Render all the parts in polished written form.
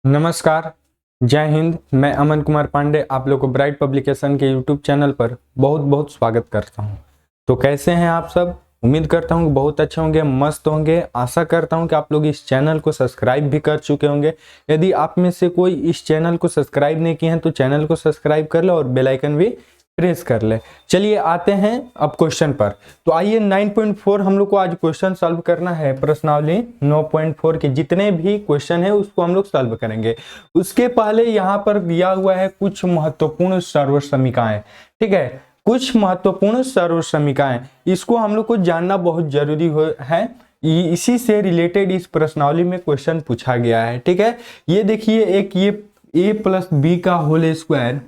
नमस्कार, जय हिंद। मैं अमन कुमार पांडे आप लोग को ब्राइट पब्लिकेशन के यूट्यूब चैनल पर बहुत बहुत स्वागत करता हूं। तो कैसे हैं आप सब? उम्मीद करता हूं कि बहुत अच्छे होंगे, मस्त होंगे। आशा करता हूं कि आप लोग इस चैनल को सब्सक्राइब भी कर चुके होंगे। यदि आप में से कोई इस चैनल को सब्सक्राइब नहीं किए हैं तो चैनल को सब्सक्राइब कर लो और बेल आइकन भी प्रेस कर ले। चलिए आते हैं अब क्वेश्चन पर। तो आइए 9.4 हम लोग को आज क्वेश्चन सॉल्व करना है। प्रश्नावली 9.4 के जितने भी क्वेश्चन है उसको हम लोग सॉल्व करेंगे। उसके पहले यहाँ पर दिया हुआ है कुछ महत्वपूर्ण सर्वसमीकाएं। ठीक है, कुछ महत्वपूर्ण सर्वसमीकाएं, इसको हम लोग को जानना बहुत जरूरी है। इसी से रिलेटेड इस प्रश्नावली में क्वेश्चन पूछा गया है। ठीक है, ये देखिए, एक ये a प्लस बी का होल स्क्वायर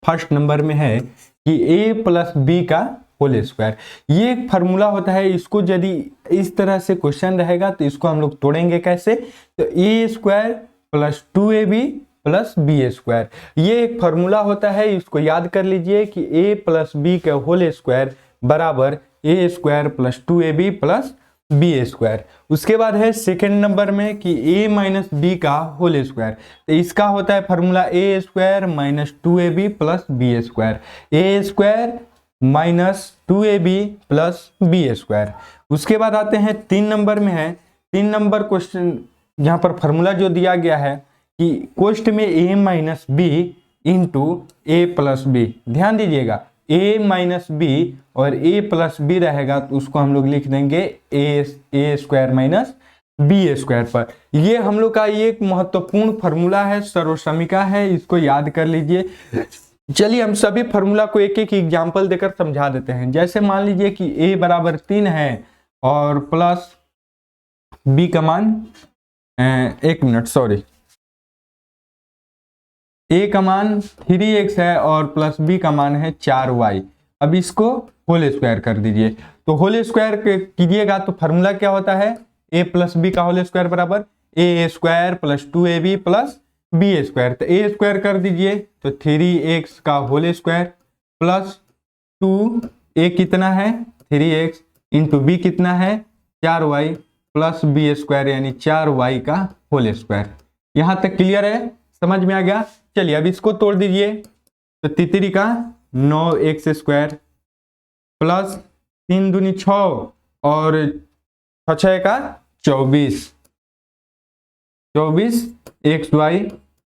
फर्स्ट नंबर में है कि a प्लस बी का होल स्क्वायर। ये एक फार्मूला होता है। इसको यदि इस तरह से क्वेश्चन रहेगा तो इसको हम लोग तोड़ेंगे कैसे? तो a square plus 2ab plus B square, ये एक फार्मूला होता है। इसको याद कर लीजिए कि a प्लस बी का होल स्क्वायर बराबर a square plus 2ab plus B square. उसके बाद है सेकेंड नंबर में कि a माइनस बी का होल स्क्वायर। तो इसका होता है formula a square minus 2ab plus B square, a square minus 2ab plus B square. उसके बाद आते हैं 3 नंबर में है। 3 नंबर क्वेश्चन, यहाँ पर फार्मूला जो दिया गया है कि कोष्ट में a minus B into A plus B. ध्यान दीजिएगा, a माइनस बी और a प्लस बी रहेगा तो उसको हम लोग लिख देंगे a square minus B square पर। ये हम लोग का एक महत्वपूर्ण फार्मूला है, सर्वसमीका है, इसको याद कर लीजिए। चलिए हम सभी फार्मूला को एक एक एग्जाम्पल देकर समझा देते हैं। जैसे मान लीजिए कि a बराबर 3 है और प्लस b का मान a का मान 3x है और प्लस b का मान है 4y। अब इसको होल स्क्वायर कर दीजिए। तो होल स्क्वायर कीजिएगा तो फार्मूला क्या होता है? a प्लस बी का होल स्क्वायर बराबर a square plus 2ab plus B square. तो a स्क्वायर कर दीजिए तो 3x का होल स्क्वायर प्लस 2a कितना है 3x इंटू b कितना है 4y प्लस बी स्क्वायर यानी 4y का होल स्क्वायर। यहां तक क्लियर है? समझ में आ गया? चलिए अब इसको तोड़ दीजिए। तो तितरी का 9x स्क्वायर प्लस 3 दूनी 6 और 6 का 24 xy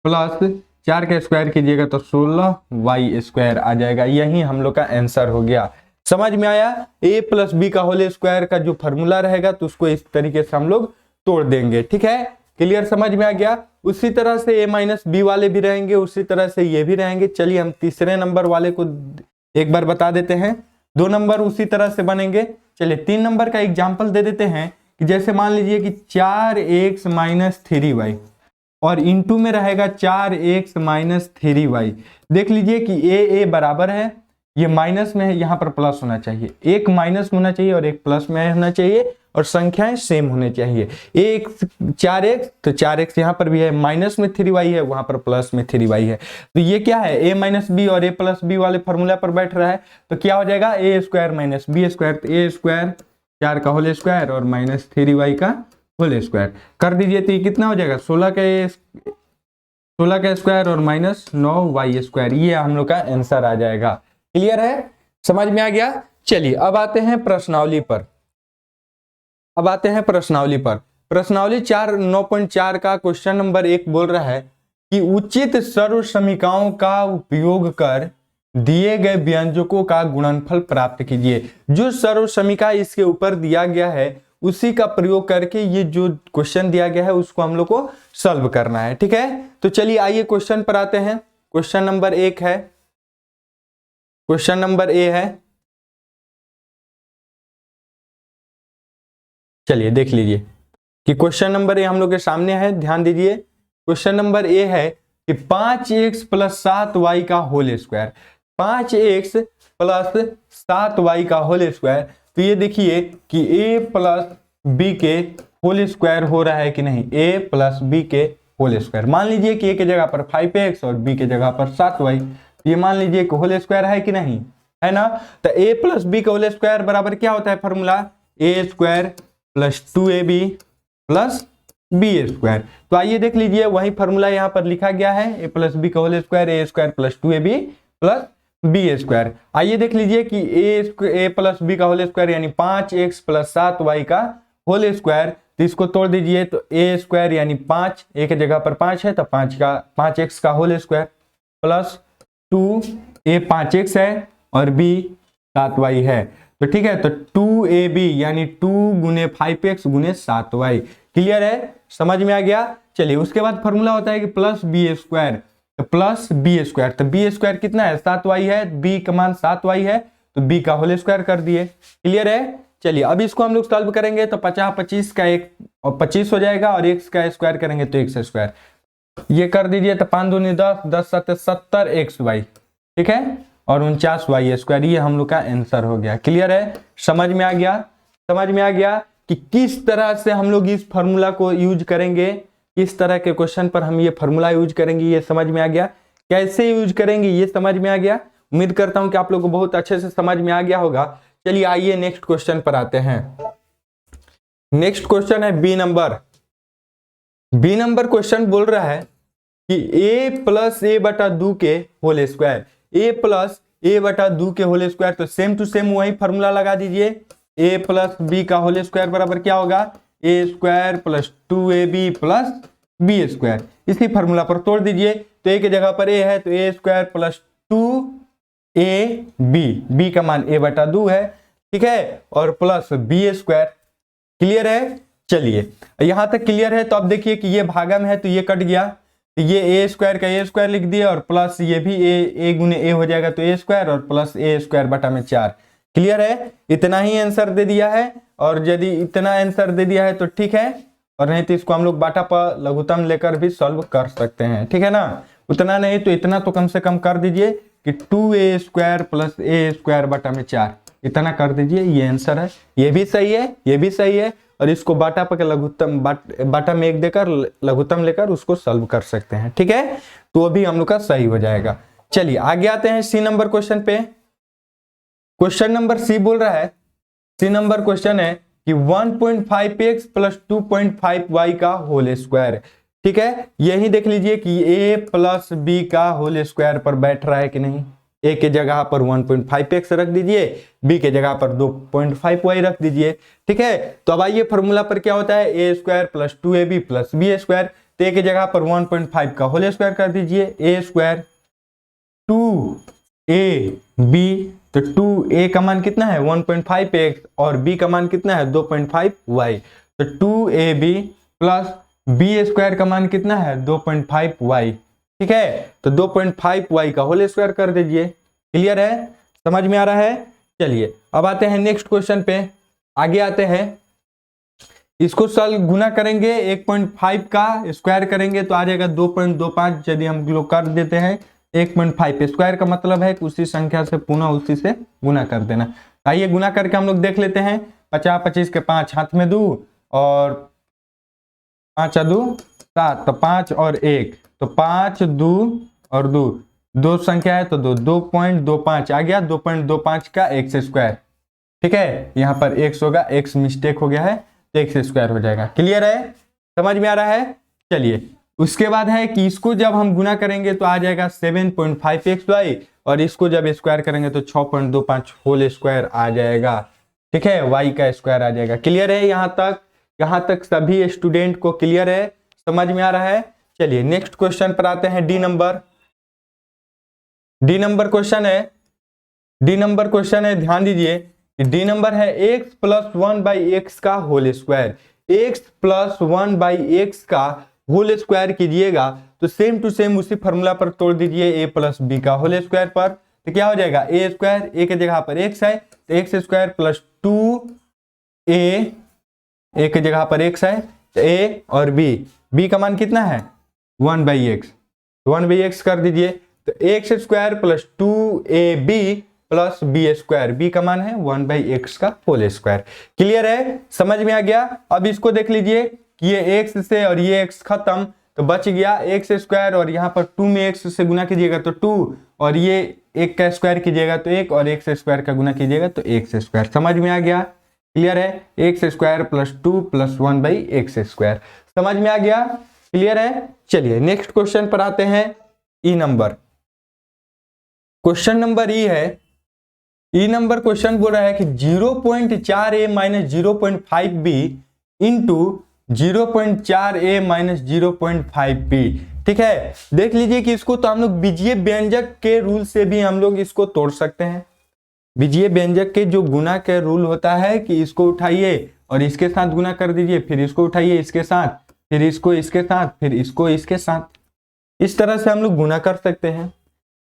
प्लस 4 का स्क्वायर कीजिएगा तो 16y स्क्वायर आ जाएगा। यही हम लोग का आंसर हो गया। समझ में आया? a प्लस बी का होल स्क्वायर का जो फार्मूला रहेगा तो उसको इस तरीके से हम लोग तोड़ देंगे। ठीक है, क्लियर? समझ में आ गया? उसी तरह से a माइनस बी वाले भी रहेंगे, उसी तरह से ये भी रहेंगे। चलिए हम तीसरे नंबर वाले को एक बार बता देते हैं। 2 नंबर उसी तरह से बनेंगे। चलिए 3 नंबर का एग्जाम्पल दे देते हैं कि जैसे मान लीजिए कि 4x माइनस 3y और इंटू में रहेगा 4x माइनस 3y। देख लीजिए कि a बराबर है, ये माइनस में है, यहाँ पर प्लस होना चाहिए। एक माइनस होना चाहिए और एक प्लस में होना चाहिए और संख्याएं सेम होने चाहिए। एक 4x तो 4x यहाँ पर भी है, माइनस में 3y है, वहां पर प्लस में 3y है। तो ये क्या है? a माइनस बी और a प्लस बी वाले फॉर्मूला पर बैठ रहा है। तो क्या हो जाएगा? a square minus B square. तो a स्क्वायर 4 का होल स्क्वायर और माइनस 3y का होल स्क्वायर कर दीजिए तो ये कितना हो जाएगा? 16 का स्क्वायर और माइनस 9y स्क्वायर। ये हम लोग का आंसर आ जाएगा। क्लियर है? समझ में आ गया? चलिए अब आते हैं प्रश्नावली पर। प्रश्नावली 9.4 का क्वेश्चन नंबर 1 बोल रहा है कि उचित सर्वसमीकाओं का उपयोग कर दिए गए व्यंजकों का गुणनफल प्राप्त कीजिए। जो सर्वसमीका इसके ऊपर दिया गया है उसी का प्रयोग करके ये जो क्वेश्चन दिया गया है उसको हम लोग को सॉल्व करना है। ठीक है, तो चलिए आइए क्वेश्चन पर आते हैं। क्वेश्चन नंबर 1 है, क्वेश्चन नंबर ए है। चलिए देख लीजिए कि क्वेश्चन नंबर ए हम लोग के सामने है। ध्यान दीजिए, क्वेश्चन नंबर ए है कि 5x प्लस 7y का whole square. 5x plus 7y का होल स्क्वायर। तो ये देखिए कि a प्लस बी के होल स्क्वायर हो रहा है कि नहीं? a प्लस बी के होल स्क्वायर। मान लीजिए कि a की जगह पर 5x और b की जगह पर 7y। ये मान लीजिए कि होल स्क्वायर है कि नहीं? है ना? तो a प्लस बी का होल स्क्वायर बराबर क्या होता है? Formula a square plus 2ab plus B square. तो आइए देख लीजिए, वही फॉर्मूला यहाँ पर लिखा गया है, ए प्लस बी का whole square, a square plus 2ab plus B square. आइए देख लीजिए कि ए प्लस बी का होल स्क्वायर यानी 5x प्लस 7y का होल स्क्वायर, तो इसको तोड़ दीजिए तो ए स्क्वायर यानी 5, ए की जगह पर 5 है तो 5x का होल स्क्वायर प्लस 2, ए 5x है और बी 7y है। तो ठीक है, तो 2ab यानी 2 गुने 5x गुने 7y। क्लियर है, समझ में आ गया। चलिए उसके बाद फॉर्मूला होता है कि प्लस बी स्क्वायर, तो प्लस बी स्क्वायर, तो बी स्क्वायर कितना है 7y है, बी का मान 7y है तो बी का होल स्क्वायर कर दिए। क्लियर है। चलिए अब इसको हम लोग सॉल्व करेंगे तो 50 25 का एक और 25 हो जाएगा और x का स्क्वायर करेंगे तो x स्क्वायर, ये कर दीजिए तो 5 दूनी 10, 10 7 70 xy, ठीक है, और 49y स्क्वायर, ये हम लोग का आंसर हो गया। क्लियर है, समझ में आ गया। समझ में आ गया कि किस तरह से हम लोग इस फॉर्मूला को यूज करेंगे, किस तरह के क्वेश्चन पर हम ये फॉर्मूला यूज करेंगे, ये समझ में आ गया। कैसे यूज करेंगे ये समझ में आ गया। उम्मीद करता हूं कि आप लोग को बहुत अच्छे से समझ में आ गया होगा। चलिए आइए नेक्स्ट क्वेश्चन पर आते हैं। नेक्स्ट क्वेश्चन है B number. B number question बोल रहा है कि ए प्लस ए बटा 2 के whole square, a plus a बटा 2 के होल स्क्वायर, तो सेम टू सेम वही फॉर्मूला लगा दीजिए। ए प्लस बी का होल स्क्वायर बराबर क्या होगा, a square plus 2ab plus B square. इसी फॉर्मूला पर तोड़ दीजिए, तो ए की जगह पर ए है तो ए स्क्वायर प्लस 2ab, बी का मान ए बटा 2 है, ठीक है, और प्लस बी स्क्वायर। क्लियर है। चलिए यहां तक क्लियर है। तो अब देखिए कि ये भागा में है तो ये कट गया, तो ये ए स्क्वायर का ए स्क्वायर लिख दिया और प्लस ये भी ए गुने ए हो जाएगा तो ए स्क्वायर और प्लस ए स्क्वायर बटा में 4। क्लियर है, इतना ही आंसर दे दिया है, और यदि इतना आंसर दे दिया है तो ठीक है, और नहीं तो इसको हम लोग बाटा पर लघुत्तम लेकर भी सॉल्व कर सकते हैं, ठीक है ना। उतना नहीं तो इतना तो कम से कम कर दीजिए कि 2a स्क्वायर प्लस ए स्क्वायर बटा में 4, इतना कर दीजिए, ये आंसर है। ये भी सही है, ये भी सही है, और इसको बाटा पर लघुत्तम बाटा में 1 देकर लघुत्तम लेकर उसको सॉल्व कर सकते हैं, ठीक है, तो अभी हम लोग का सही हो जाएगा। चलिए आगे आते हैं सी नंबर क्वेश्चन पे। क्वेश्चन नंबर सी बोल रहा है, सी नंबर क्वेश्चन है कि 1.5x प्लस 2.5y का होल स्क्वायर, ठीक है। यही देख लीजिए कि a प्लस बी का होल स्क्वायर पर बैठ रहा है कि नहीं। a के जगह पर 1.5x रख दीजिए, b के जगह पर 2.5y रख दीजिए, ठीक है। तो अब आइए फॉर्मूला पर क्या होता है, a square plus 2ab plus B square, तो a के जगह पर 1.5 का होल स्क्वायर कर दीजिए, a स्क्वायर 2ab, तो 2a का मान कितना है 1.5x और b का मान कितना है 2.5y, तो 2ab प्लस बी स्क्वायर का मान कितना है 2.5y, ठीक है, तो 2.5y का होल स्क्वायर कर दीजिए। क्लियर है, समझ में आ रहा है। चलिए अब आते हैं नेक्स्ट क्वेश्चन पे। आगे आते हैं, इसको सॉल्व गुना करेंगे, 1.5 का स्क्वायर करेंगे तो आ जाएगा 2.25। यदि हम लोग कर देते हैं 1.5 स्क्वायर का मतलब है कि उसी संख्या से पुनः उसी से गुना कर देना। आइए गुना करके हम लोग देख लेते हैं। 50 25 के 5 हाथ में 2 और 5 2 7, तो 5 और 1, तो 5 2 और 2, 2 संख्या है तो 2.25 आ गया, 2.25 का एक्स स्क्वायर, ठीक है, यहाँ पर x होगा, x मिस्टेक हो गया है तो एक्स स्क्वायर हो जाएगा। क्लियर है, समझ में आ रहा है। चलिए उसके बाद है कि इसको जब हम गुना करेंगे तो आ जाएगा 7.5xy, और इसको जब स्क्वायर करेंगे तो 6.25 होल स्क्वायर आ जाएगा, ठीक है, y का स्क्वायर आ जाएगा। क्लियर है, यहाँ तक सभी स्टूडेंट को क्लियर है, समझ में आ रहा है। चलिए नेक्स्ट क्वेश्चन पर आते हैं। डी नंबर क्वेश्चन है, डी नंबर क्वेश्चन है, ध्यान दीजिए। डी नंबर है x प्लस 1/x का whole square, x plus 1/x का होल स्क्वायर कीजिएगा तो सेम टू सेम उसी फॉर्मूला पर तोड़ दीजिए a प्लस बी का होल स्क्वायर पर, तो क्या हो जाएगा a स्क्वायर, a के जगह पर x है तो x square plus 2a, a के जगह पर x है तो a और b का मान कितना है 1/x, 1/x कर दीजिए तो x square plus 2ab plus B square, B का मान है 1/x का होल स्क्वायर। क्लियर है, समझ में आ गया। अब इसको देख लीजिए कि ये x से और ये x खत्म तो बच गया x स्क्वायर, और यहाँ पर 2 में x से गुना कीजिएगा तो 2, और ये 1 का स्क्वायर कीजिएगा तो 1, और x स्क्वायर का गुना कीजिएगा तो x स्क्वायर। समझ में आ गया। क्लियर है, x square plus 2 plus 1/x square. समझ में आ गया? क्लियर है? चलिए नेक्स्ट क्वेश्चन पर आते हैं। ई नंबर क्वेश्चन नंबर ई है। ई नंबर क्वेश्चन बोल रहा है कि 0.4a minus 0.5b into 0.4a minus 0.5b। ठीक है, देख लीजिए कि इसको तो हम लोग बीजीय व्यंजक के रूल से भी हम लोग इसको तोड़ सकते हैं। बीजीय व्यंजक के जो गुना के रूल होता है कि इसको उठाइए और इसके साथ गुना कर दीजिए, फिर इसको उठाइए इसके साथ, फिर इसको इसके साथ, फिर इसको इसके साथ, इस तरह से हम लोग गुना कर सकते हैं।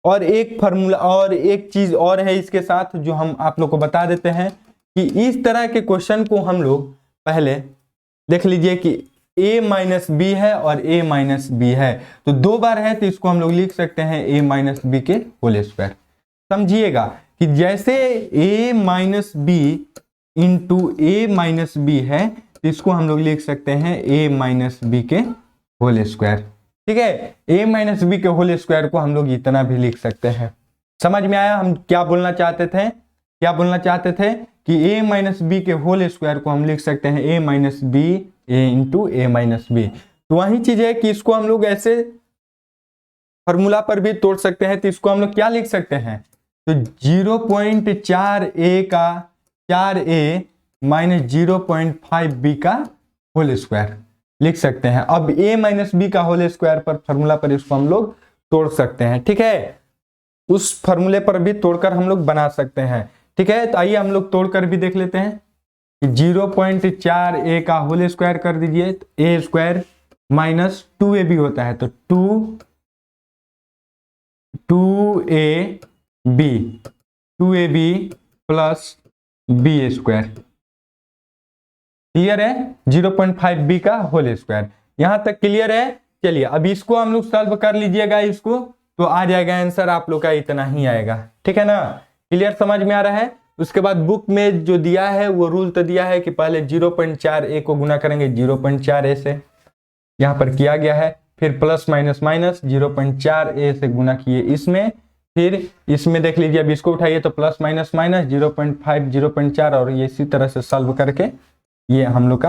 और एक फार्मूला और एक चीज और है इसके साथ जो हम आप लोग को बता देते हैं कि इस तरह के क्वेश्चन को हम लोग पहले देख लीजिए कि a माइनस बी है और a माइनस बी है, तो दो बार है तो इसको हम लोग लिख सकते हैं a माइनस बी के होल स्क्वायर। समझिएगा कि जैसे a minus B into a minus B है तो इसको हम लोग लिख सकते हैं a माइनस बी के होल स्क्वायर। ठीक है, a माइनस बी के होल स्क्वायर को हम लोग इतना भी लिख सकते हैं। समझ में आया हम क्या बोलना चाहते थे? क्या बोलना चाहते थे कि a माइनस बी के होल स्क्वायर को हम लिख सकते हैं a minus B a into A minus B. तो वही चीज है कि इसको हम लोग ऐसे फॉर्मूला पर भी तोड़ सकते हैं। तो इसको हम लोग क्या लिख सकते हैं? तो 0.4a का 4a माइनस 0.5b का होल स्क्वायर लिख सकते हैं। अब a माइनस बी का होल स्क्वायर पर फॉर्मूला पर इसको हम लोग तोड़ सकते हैं। ठीक है, उस फॉर्मूले पर भी तोड़कर हम लोग बना सकते हैं। ठीक है, तो आइए हम लोग तोड़कर भी देख लेते हैं। 0.4a का होल स्क्वायर कर दीजिए तो a स्क्वायर माइनस 2a भी होता है, तो 2ab plus b square. Clear है? 0.5b का होल स्क्वायर, यहां तक क्लियर है? चलिए अब इसको हम लोग सॉल्व कर लीजिएगा, इसको तो आ जाएगा आंसर आप लोग का इतना ही आएगा। ठीक है ना? क्लियर, समझ में आ रहा है? उसके बाद बुक में जो दिया है वो रूल तो दिया है कि पहले 0.4a को गुना करेंगे 0.4a से, यहाँ पर किया गया है, फिर प्लस माइनस माइनस 0.4a से गुना किए इसमें, फिर इसमें देख लीजिए अब इसको उठाइए तो प्लस माइनस माइनस 0.5 0.4 और ये इसी तरह से सॉल्व करके ये हम लोग का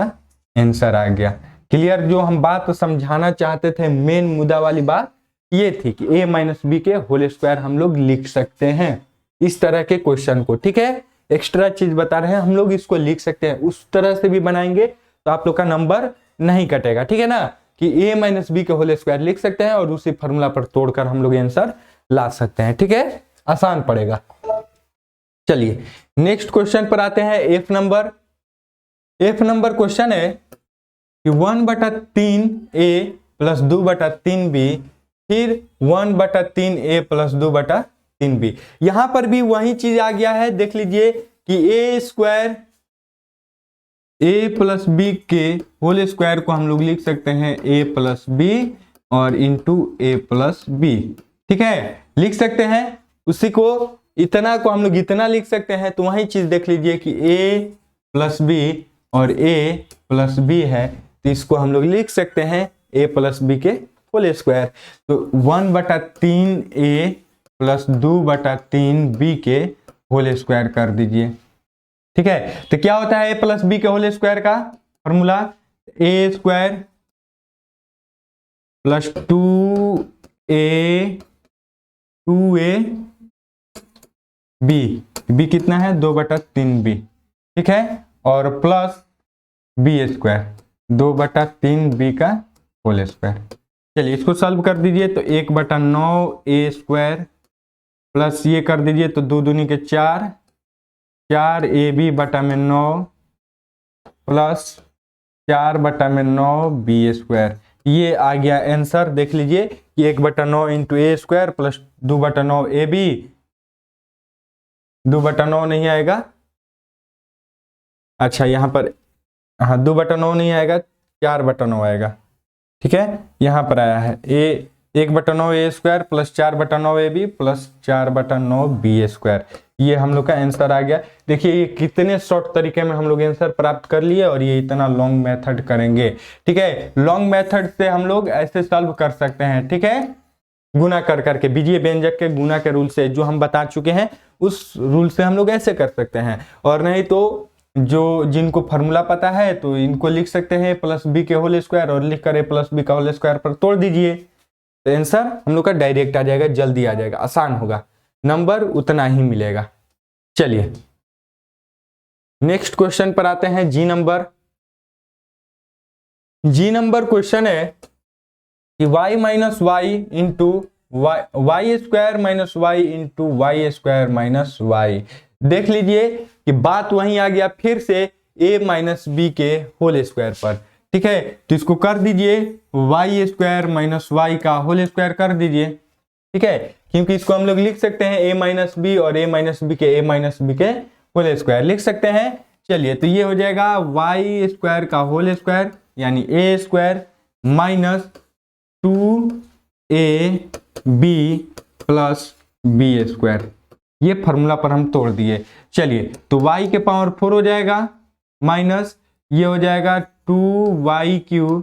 आंसर आ गया। क्लियर? जो हम बात समझाना चाहते थे, मेन मुद्दा वाली बात ये थी कि a माइनस बी के होल स्क्वायर हम लोग लिख सकते हैं इस तरह के क्वेश्चन को। ठीक है, एक्स्ट्रा चीज बता रहे हैं, हम लोग इसको लिख सकते हैं। उस तरह से भी बनाएंगे तो आप लोग का नंबर नहीं कटेगा। ठीक है ना, कि a माइनस बी के होल स्क्वायर लिख सकते हैं और उसी फॉर्मूला पर तोड़कर हम लोग आंसर ला सकते हैं। ठीक है, आसान पड़ेगा। चलिए नेक्स्ट क्वेश्चन पर आते हैं। एफ नंबर क्वेश्चन है कि 1/3a प्लस 2/3b फिर 1/3a प्लस 2/3b। यहां पर भी वही चीज आ गया है, देख लीजिए कि a square a plus B के होल स्क्वायर को हम लोग लिख सकते हैं a प्लस बी और इंटू a प्लस बी। ठीक है, लिख सकते हैं। उसी को इतना को हम लोग इतना लिख सकते हैं, तो वही चीज देख लीजिए कि a प्लस बी और a प्लस बी है, तो इसको हम लोग लिख सकते हैं a प्लस बी के होल स्क्वायर। तो 1/3a प्लस 2/3b के होल स्क्वायर कर दीजिए। ठीक है, तो क्या होता है a प्लस बी के होल स्क्वायर का formula? a square plus 2ab कितना है? 2/3b। ठीक है, और प्लस b स्क्वायर 2/3b का होल स्क्वायर। चलिए इसको सॉल्व कर दीजिए तो 1/9a स्क्वायर प्लस ये कर दीजिए तो 2 दूनी के 4 4ab/9 प्लस 4/9b स्क्वायर। ये आ गया आंसर। देख लीजिए कि 1/9 into a square plus 2/9ab, 2/9 नहीं आएगा, अच्छा यहाँ पर हाँ 2/9 नहीं आएगा, 4/9 आएगा। ठीक है, यहाँ पर आया है 1/9 a square plus 4/9ab plus 4/9b square. ये हम लोग का आंसर आ गया। देखिए ये कितने शॉर्ट तरीके में हम लोग आंसर प्राप्त कर लिए, और ये इतना लॉन्ग मेथड करेंगे। ठीक है, लॉन्ग मेथड से हम लोग ऐसे सॉल्व कर सकते हैं। ठीक है, गुना कर करके बीजीय व्यंजक के गुना के रूल से जो हम बता चुके हैं उस रूल से हम लोग ऐसे कर सकते हैं, और नहीं तो जो जिनको फॉर्मूला पता है तो इनको लिख सकते हैं प्लस बी के होल स्क्वायर और लिख कर ए प्लस बी का होल स्क्वायर पर तोड़ दीजिए, तो आंसर हम लोग का डायरेक्ट आ जाएगा, जल्दी आ जाएगा, आसान होगा, नंबर उतना ही मिलेगा। चलिए नेक्स्ट क्वेश्चन पर आते हैं। जी नंबर क्वेश्चन है कि y minus Y into Y square minus Y into Y square minus Y. देख लीजिए कि बात वहीं आ गया फिर से a माइनस बी के होल स्क्वायर पर, ठीक है। तो इसको कर दीजिए वाई स्क्वायर माइनस वाई का होल स्क्वायर कर दीजिए, ठीक है, क्योंकि इसको हम लोग लिख सकते हैं a माइनस बी और a माइनस बी के होल स्क्वायर लिख सकते हैं। चलिए तो ये हो जाएगा वाई स्क्वायर का होल स्क्वायर यानी a square minus 2ab plus B square, ये फॉर्मूला पर हम तोड़ दिए। चलिए तो y के पावर 4 हो जाएगा माइनस ये हो जाएगा 2y³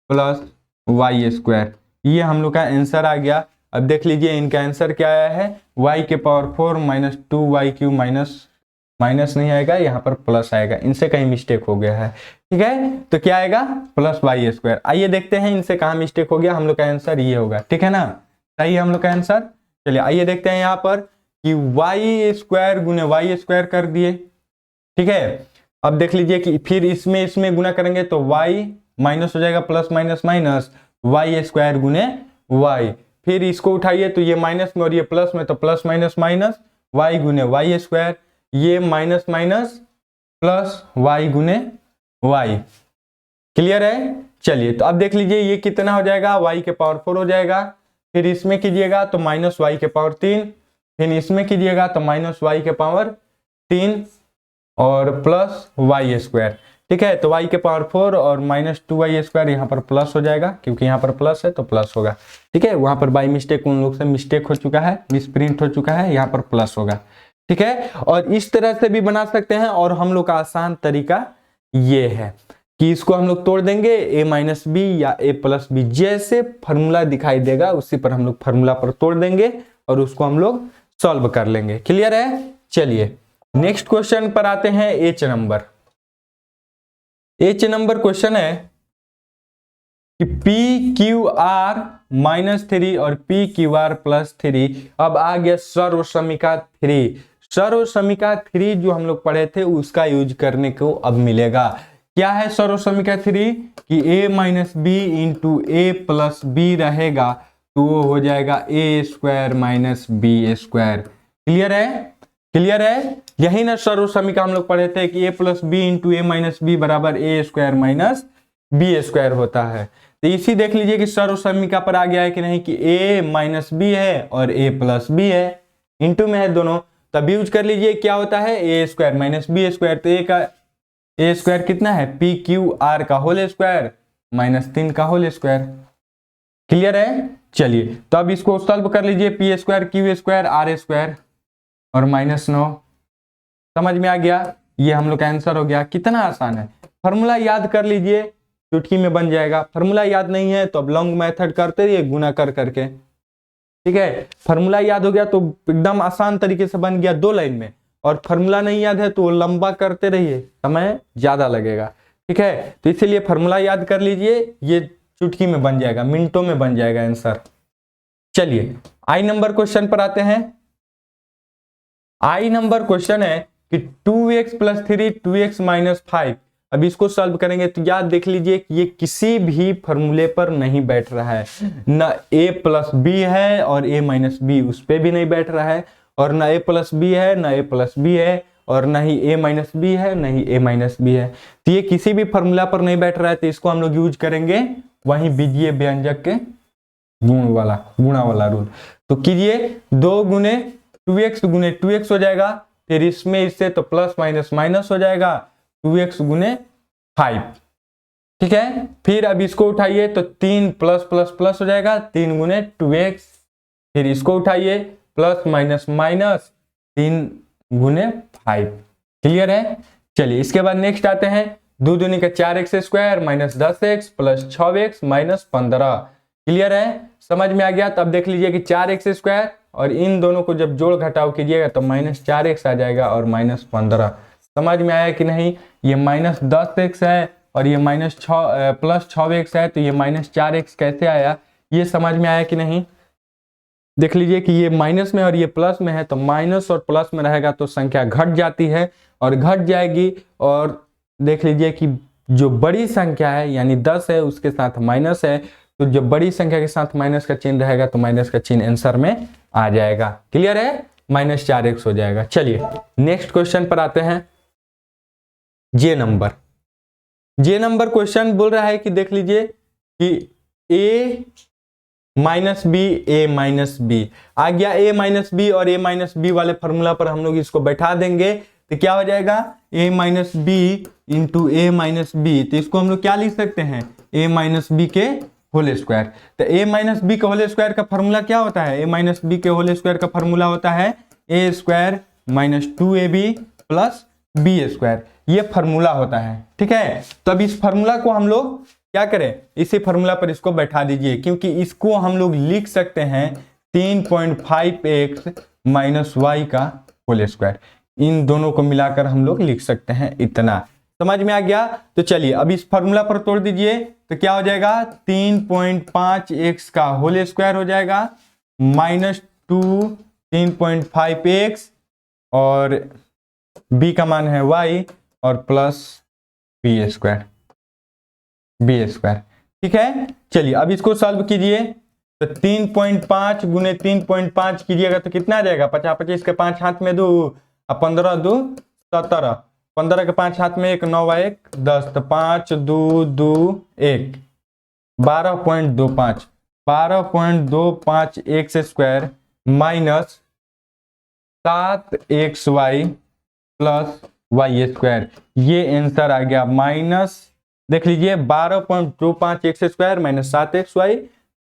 प्लस वाई स्क्वायर, ये हम लोग का आंसर आ गया। अब देख लीजिए इनका आंसर क्या आया है, y के पावर 4 माइनस 2y³ माइनस नहीं आएगा, यहाँ पर प्लस आएगा, इनसे कहीं मिस्टेक हो गया है, ठीक है। तो क्या आएगा प्लस वाई स्क्वायर। आइए देखते हैं इनसे कहाँ मिस्टेक हो गया, हम लोग का आंसर ये होगा, ठीक है ना, सही है हम लोग का आंसर। चलिए आइए देखते हैं यहाँ पर कि वाई स्क्वायर गुने वाई स्क्वायर कर दिए, ठीक है। अब देख लीजिए कि फिर इसमें गुना करेंगे तो y माइनस हो जाएगा, plus minus minus Y square गुने y, फिर इसको उठाइए तो ये माइनस में और ये प्लस में, तो प्लस माइनस माइनस y गुने वाई स्क्वायर, ये माइनस माइनस प्लस y गुने y, क्लियर है। चलिए तो अब देख लीजिए ये कितना हो जाएगा, y के पावर 4 हो जाएगा, फिर इसमें कीजिएगा तो माइनस वाई के पावर 3, फिर इसमें कीजिएगा तो माइनस वाई के पावर 3 और प्लस वाई स्क्वायर, ठीक है। तो y के पावर 4 और माइनस 2y स्क्वायर यहाँ पर प्लस हो जाएगा, क्योंकि यहाँ पर प्लस है तो प्लस होगा, ठीक है। वहां पर बाई मिस्टेक उन लोग से मिस्टेक हो चुका है, मिसप्रिंट हो चुका है, यहाँ पर प्लस होगा, ठीक है। और इस तरह से भी बना सकते हैं, और हम लोग का आसान तरीका ये है कि इसको हम लोग तोड़ देंगे a माइनस बी या a प्लस बी, जैसे फॉर्मूला दिखाई देगा उसी पर हम लोग फॉर्मूला पर तोड़ देंगे और उसको हम लोग सॉल्व कर लेंगे, क्लियर है। चलिए नेक्स्ट क्वेश्चन पर आते हैं। एच नंबर क्वेश्चन है कि पी क्यू आर माइनस 3 और पी क्यू आर प्लस 3। अब आ गया सर्वसमीका 3। सर्वसमीका 3 जो हम लोग पढ़े थे उसका यूज करने को अब मिलेगा। क्या है सर्वसमीका 3 कि a minus B into A plus B रहेगा, तो वो हो जाएगा a square minus B square, clear है। यही ना सर्वसमीका हम लोग पढ़े थे कि a plus B into A minus B बराबर A square minus B square होता है। तो इसी देख लीजिए कि सर्वसमीका पर आ गया है कि नहीं, कि a माइनस बी है और a प्लस बी है, इंटू में है दोनों, तब यूज कर लीजिए क्या होता है ए स्क्वायर माइनस बी स्क्वायर। तो ए का ए स्क्वायर कितना है, पी क्यू आर का होल स्क्वायर माइनस 3 का होल स्क्वायर, क्लियर है। चलिए तो अब इसको सॉल्व कर लीजिए, P square Q square R square और माइनस 9, समझ में आ गया, ये हम लोग का आंसर हो गया। कितना आसान है, फॉर्मूला याद कर लीजिए, चुटकी में बन जाएगा। फॉर्मूला याद नहीं है तो अब लॉन्ग मेथड करते रहिए गुना कर करके, ठीक है। फॉर्मूला याद हो गया तो एकदम आसान तरीके से बन गया 2 लाइन में, और फॉर्मूला नहीं याद है तो लंबा करते रहिए, समय ज्यादा लगेगा, ठीक है। तो इसीलिए फॉर्मूला याद कर लीजिए, ये चुटकी में बन जाएगा, मिनटों में बन जाएगा आंसर। चलिए आई नंबर क्वेश्चन पर आते हैं। आई नंबर क्वेश्चन है कि 2x प्लस 3 2x माइनस 5। अब इसको सॉल्व करेंगे तो याद देख लीजिए कि ये किसी भी फॉर्मूले पर नहीं बैठ रहा है, ना a प्लस बी है और a माइनस बी उस पर भी नहीं बैठ रहा है, और ना a प्लस बी है ना a प्लस बी है, और ना ही a माइनस बी है ना ही a माइनस बी है। तो ये किसी भी फॉर्मूला पर नहीं बैठ रहा है, तो इसको हम लोग यूज करेंगे वहीं बीजीय व्यंजक के गुणा वाला रूल। तो कीजिए 2 गुने 2x हो जाएगा, फिर इसमें इससे तो प्लस माइनस माइनस हो जाएगा, 2x गुने 5, ठीक है। फिर अब इसको उठाइए तो 3 प्लस प्लस प्लस हो जाएगा, 3 गुने 2x, फिर इसको उठाइए प्लस माइनस माइनस 3 गुने 5, क्लियर है। चलिए इसके बाद नेक्स्ट आते हैं, 2 दूनी का 4x square minus 10x plus 6x minus 15, clear है, समझ में आ गया। तो अब देख लीजिए कि 4x स्क्वायर और इन दोनों को जब जोड़ घटाव कीजिएगा तो माइनस 4x आ जाएगा और माइनस 15, समझ में आया कि नहीं। ये -10x है और ये +6x है, तो ये -4x कैसे आया, ये समझ में आया कि नहीं। देख लीजिए कि ये माइनस में और ये प्लस में है, तो माइनस और प्लस में रहेगा तो संख्या घट जाती है और घट जाएगी। और देख लीजिए कि जो बड़ी संख्या है यानी 10 है उसके साथ माइनस है, तो जो बड़ी संख्या के साथ माइनस का चिन्ह रहेगा तो माइनस का चिन्ह आंसर में आ जाएगा। क्लियर है, -4x हो जाएगा। चलिए नेक्स्ट क्वेश्चन पर आते हैं। जे नंबर क्वेश्चन बोल रहा है कि देख लीजिए कि a -b आ गया। a-b और a-b वाले फॉर्मूला पर हम लोग इसको बैठा देंगे तो क्या हो जाएगा, a-b इंटू a-b। तो इसको हम लोग क्या लिख सकते हैं, a-b के होल स्क्वायर। तो a-b के होल स्क्वायर का फॉर्मूला क्या होता है, a-b के होल स्क्वायर का फॉर्मूला होता है a square -2ab plus b square, ये फार्मूला होता है। ठीक है, तो अब इस फार्मूला को हम लोग क्या करें, इसी फार्मूला पर इसको बैठा दीजिए, क्योंकि इसको हम लोग लिख सकते हैं 3.5x - y का होल स्क्वायर। इन दोनों को मिलाकर हम लोग लिख सकते हैं इतना। समझ में आ गया। तो चलिए अब इस फार्मूला पर तोड़ दीजिए, तो क्या हो जाएगा, 3.5x का होल स्क्वायर हो जाएगा -2 3.5x और b का मान है y और प्लस b स्क्वायर। ठीक है, चलिए अब इसको सॉल्व कीजिए। तो 3.5 गुने 3.5 कीजिएगा तो कितना आ जाएगा, 50 25 के 5 हाथ में 2 और 15 2 17, 15 के 5 हाथ में 1 9 1 10, तो 5 2 2 1 12.25 x square minus 7xy plus y square, ये आंसर आ गया। माइनस देख लीजिए 12.25 x square minus 7xy